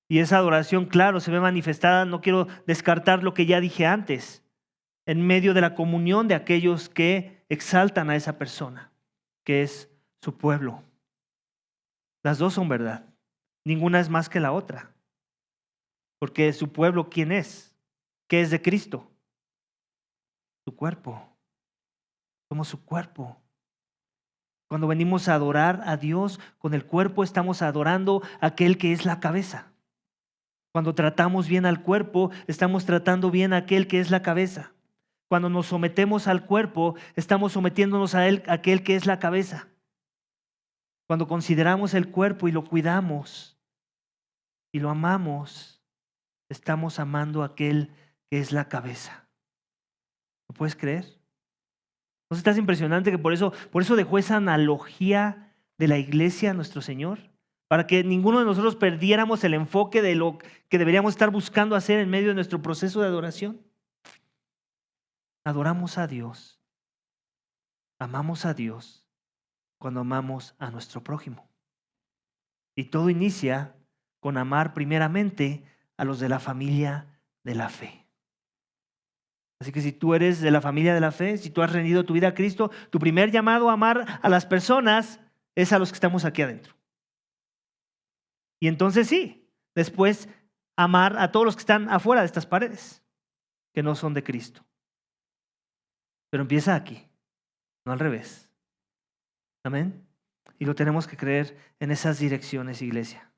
Y esa adoración, claro, se ve manifestada, no quiero descartar lo que ya dije antes, en medio de la comunión de aquellos que exaltan a esa persona, que es su pueblo. Las dos son verdad. Ninguna es más que la otra. Porque su pueblo, ¿quién es? ¿Qué es de Cristo? Su cuerpo. Somos su cuerpo. Cuando venimos a adorar a Dios con el cuerpo, estamos adorando a aquel que es la cabeza. Cuando tratamos bien al cuerpo, estamos tratando bien a aquel que es la cabeza. Cuando nos sometemos al cuerpo, estamos sometiéndonos a él, a aquel que es la cabeza. Cuando consideramos el cuerpo y lo cuidamos y lo amamos, estamos amando a aquel que es la cabeza. ¿Lo puedes creer? ¿No estás impresionante que por eso dejó esa analogía de la iglesia a nuestro Señor? Para que ninguno de nosotros perdiéramos el enfoque de lo que deberíamos estar buscando hacer en medio de nuestro proceso de adoración. Adoramos a Dios, amamos a Dios cuando amamos a nuestro prójimo. Y todo inicia con amar primeramente a los de la familia de la fe. Así que si tú eres de la familia de la fe, si tú has rendido tu vida a Cristo, tu primer llamado a amar a las personas es a los que estamos aquí adentro. Y entonces sí, después amar a todos los que están afuera de estas paredes, que no son de Cristo. Pero empieza aquí, no al revés. Amén. Y lo tenemos que creer en esas direcciones, iglesia.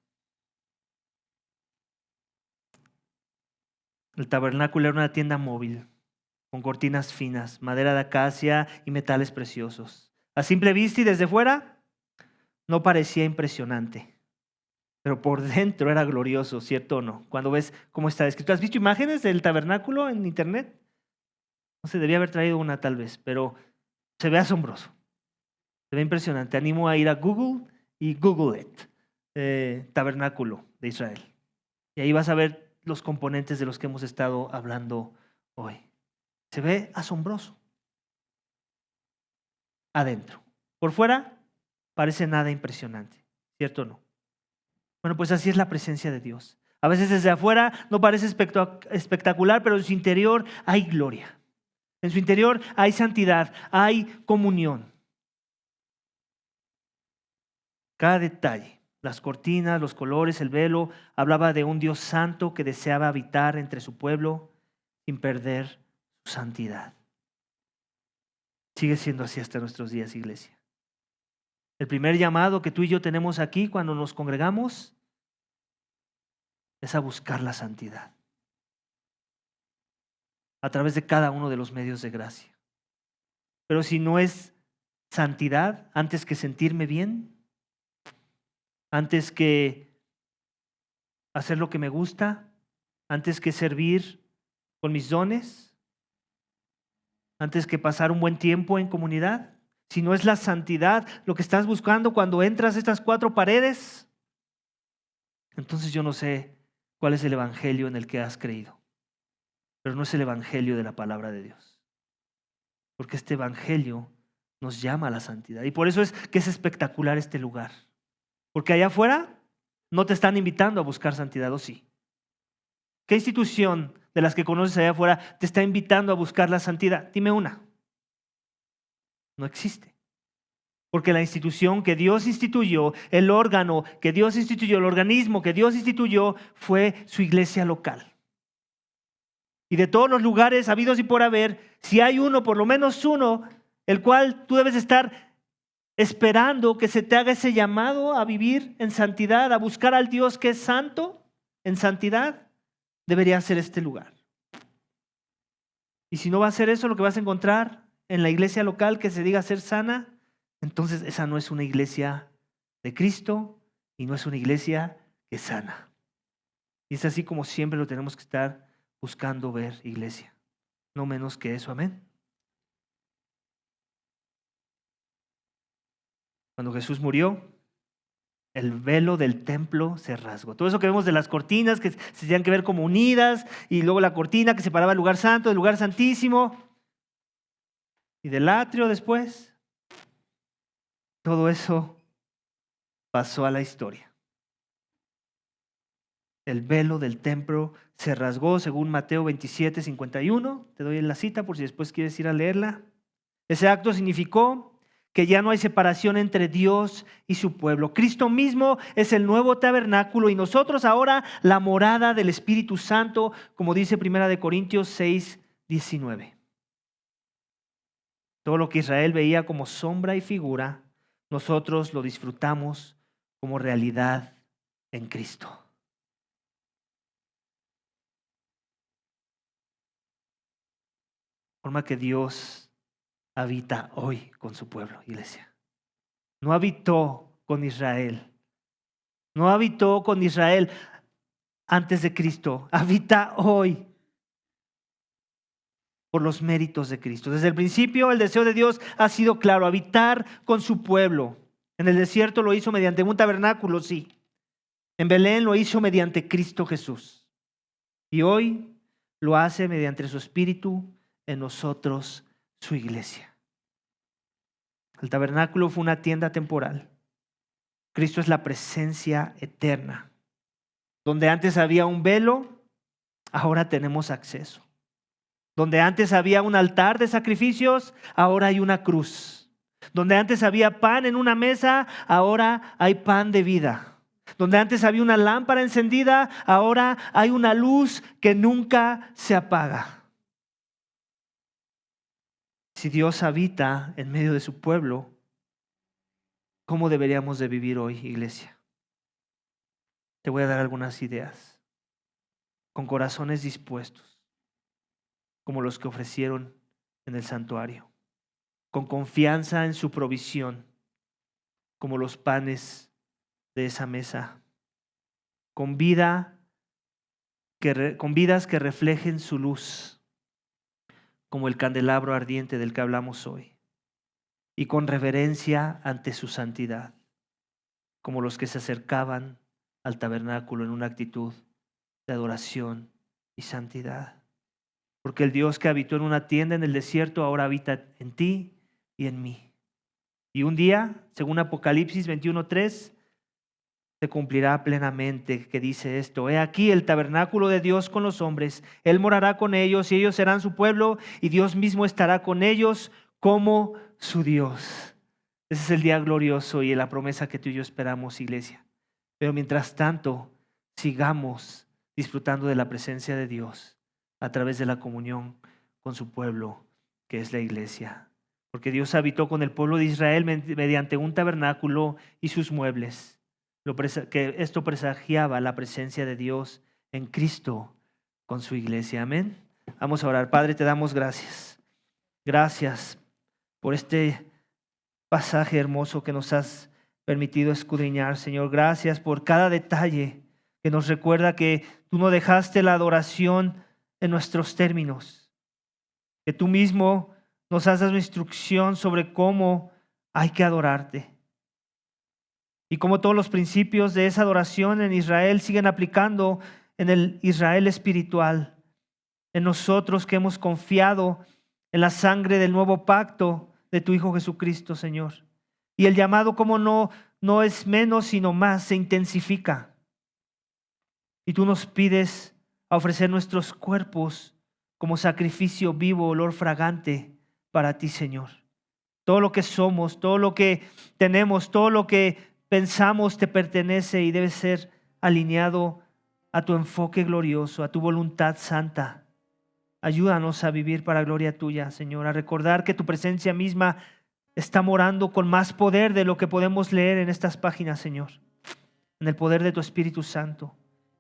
El tabernáculo era una tienda móvil, con cortinas finas, madera de acacia y metales preciosos. A simple vista y desde fuera, no parecía impresionante. Pero por dentro era glorioso, ¿cierto o no? Cuando ves cómo está escrito. ¿Has visto imágenes del tabernáculo en internet? No sé, debía haber traído una tal vez, pero se ve asombroso. Se ve impresionante. Animo a ir a Google y Google it. Tabernáculo de Israel. Y ahí vas a ver los componentes de los que hemos estado hablando hoy. Se ve asombroso. Adentro. Por fuera parece nada impresionante, ¿cierto o no? Bueno, pues así es la presencia de Dios. A veces desde afuera no parece espectacular, pero en su interior hay gloria. En su interior hay santidad, hay comunión. Cada detalle, las cortinas, los colores, el velo, hablaba de un Dios santo que deseaba habitar entre su pueblo sin perder su santidad. Sigue siendo así hasta nuestros días, iglesia. El primer llamado que tú y yo tenemos aquí cuando nos congregamos es a buscar la santidad a través de cada uno de los medios de gracia. Pero si no es santidad, antes que sentirme bien, antes que hacer lo que me gusta, antes que servir con mis dones, antes que pasar un buen tiempo en comunidad, si no es la santidad lo que estás buscando cuando entras a estas cuatro paredes, entonces yo no sé cuál es el evangelio en el que has creído. Pero no es el evangelio de la palabra de Dios. Porque este evangelio nos llama a la santidad. Y por eso es que es espectacular este lugar. Porque allá afuera no te están invitando a buscar santidad, ¿o sí? ¿Qué institución de las que conoces allá afuera te está invitando a buscar la santidad? Dime una. No existe. Porque la institución que Dios instituyó, el órgano que Dios instituyó, el organismo que Dios instituyó fue su iglesia local. Y de todos los lugares habidos y por haber, si hay uno, por lo menos uno, el cual tú debes estar esperando que se te haga ese llamado a vivir en santidad, a buscar al Dios que es santo en santidad, debería ser este lugar. Y si no va a ser eso lo que vas a encontrar en la iglesia local que se diga ser sana, entonces esa no es una iglesia de Cristo y no es una iglesia que sana. Y es así como siempre lo tenemos que estar buscando ver, iglesia. No menos que eso, amén. Cuando Jesús murió, El velo del templo se rasgó. Todo eso que vemos de las cortinas que se tenían que ver como unidas, y luego la cortina que separaba el lugar santo del lugar santísimo y del atrio después. Todo eso pasó a la historia. El velo del templo se rasgó según Mateo 27:51. Te doy la cita por si después quieres ir a leerla. Ese acto significó que ya no hay separación entre Dios y su pueblo. Cristo mismo es el nuevo tabernáculo y nosotros ahora la morada del Espíritu Santo, como dice 1 Corintios 6:19. Todo lo que Israel veía como sombra y figura, nosotros lo disfrutamos como realidad en Cristo. De forma que Dios habita hoy con su pueblo, iglesia. No habitó con Israel. No habitó con Israel antes de Cristo. Habita hoy por los méritos de Cristo. Desde el principio el deseo de Dios ha sido claro, habitar con su pueblo. En el desierto lo hizo mediante un tabernáculo, sí. En Belén lo hizo mediante Cristo Jesús. Y hoy lo hace mediante su Espíritu en nosotros, su iglesia. El tabernáculo fue una tienda temporal. Cristo es la presencia eterna. Donde antes había un velo, ahora tenemos acceso. Donde antes había un altar de sacrificios, ahora hay una cruz. Donde antes había pan en una mesa, ahora hay pan de vida. Donde antes había una lámpara encendida, ahora hay una luz que nunca se apaga. Si Dios habita en medio de su pueblo, ¿cómo deberíamos de vivir hoy, iglesia? Te voy a dar algunas ideas. Con corazones dispuestos, como los que ofrecieron en el santuario. Con confianza en su provisión, como los panes de esa mesa. Con vidas que reflejen su luz, como el candelabro ardiente del que hablamos hoy. Y con reverencia ante su santidad, como los que se acercaban al tabernáculo en una actitud de adoración y santidad. Porque el Dios que habitó en una tienda en el desierto ahora habita en ti y en mí. Y un día, según Apocalipsis 21:3, se cumplirá plenamente que dice esto: he aquí el tabernáculo de Dios con los hombres, Él morará con ellos y ellos serán su pueblo y Dios mismo estará con ellos como su Dios. Ese es el día glorioso y la promesa que tú y yo esperamos, iglesia. Pero mientras tanto, sigamos disfrutando de la presencia de Dios a través de la comunión con su pueblo, que es la iglesia. Porque Dios habitó con el pueblo de Israel mediante un tabernáculo y sus muebles. Que esto presagiaba la presencia de Dios en Cristo con su iglesia. Amén. Vamos a orar. Padre, te damos gracias. Gracias por este pasaje hermoso que nos has permitido escudriñar, Señor. Gracias por cada detalle que nos recuerda que tú no dejaste la adoración en nuestros términos, que tú mismo nos has dado instrucción sobre cómo hay que adorarte. Y como todos los principios de esa adoración en Israel siguen aplicando en el Israel espiritual, en nosotros que hemos confiado en la sangre del nuevo pacto de tu Hijo Jesucristo, Señor. Y el llamado, como no es menos, sino más, se intensifica. Y tú nos pides a ofrecer nuestros cuerpos como sacrificio vivo, olor fragante para ti, Señor. Todo lo que somos, todo lo que tenemos, todo lo que pensamos te pertenece y debe ser alineado a tu enfoque glorioso, a tu voluntad santa. Ayúdanos a vivir para gloria tuya, Señor, a recordar que tu presencia misma está morando con más poder de lo que podemos leer en estas páginas, Señor, en el poder de tu Espíritu Santo.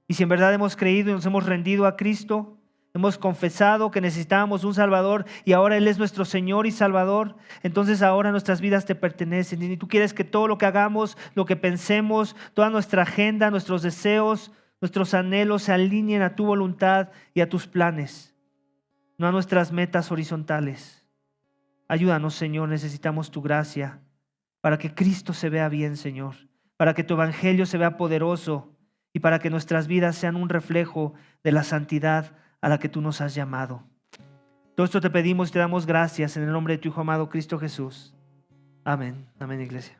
Y si en verdad hemos creído y nos hemos rendido a Cristo, hemos confesado que necesitábamos un Salvador y ahora Él es nuestro Señor y Salvador, entonces ahora nuestras vidas te pertenecen y tú quieres que todo lo que hagamos, lo que pensemos, toda nuestra agenda, nuestros deseos, nuestros anhelos se alineen a tu voluntad y a tus planes, no a nuestras metas horizontales. Ayúdanos, Señor, necesitamos tu gracia para que Cristo se vea bien, Señor, para que tu evangelio se vea poderoso y para que nuestras vidas sean un reflejo de la santidad a la que tú nos has llamado. Todo esto te pedimos y te damos gracias en el nombre de tu Hijo amado Cristo Jesús. Amén. Amén, iglesia.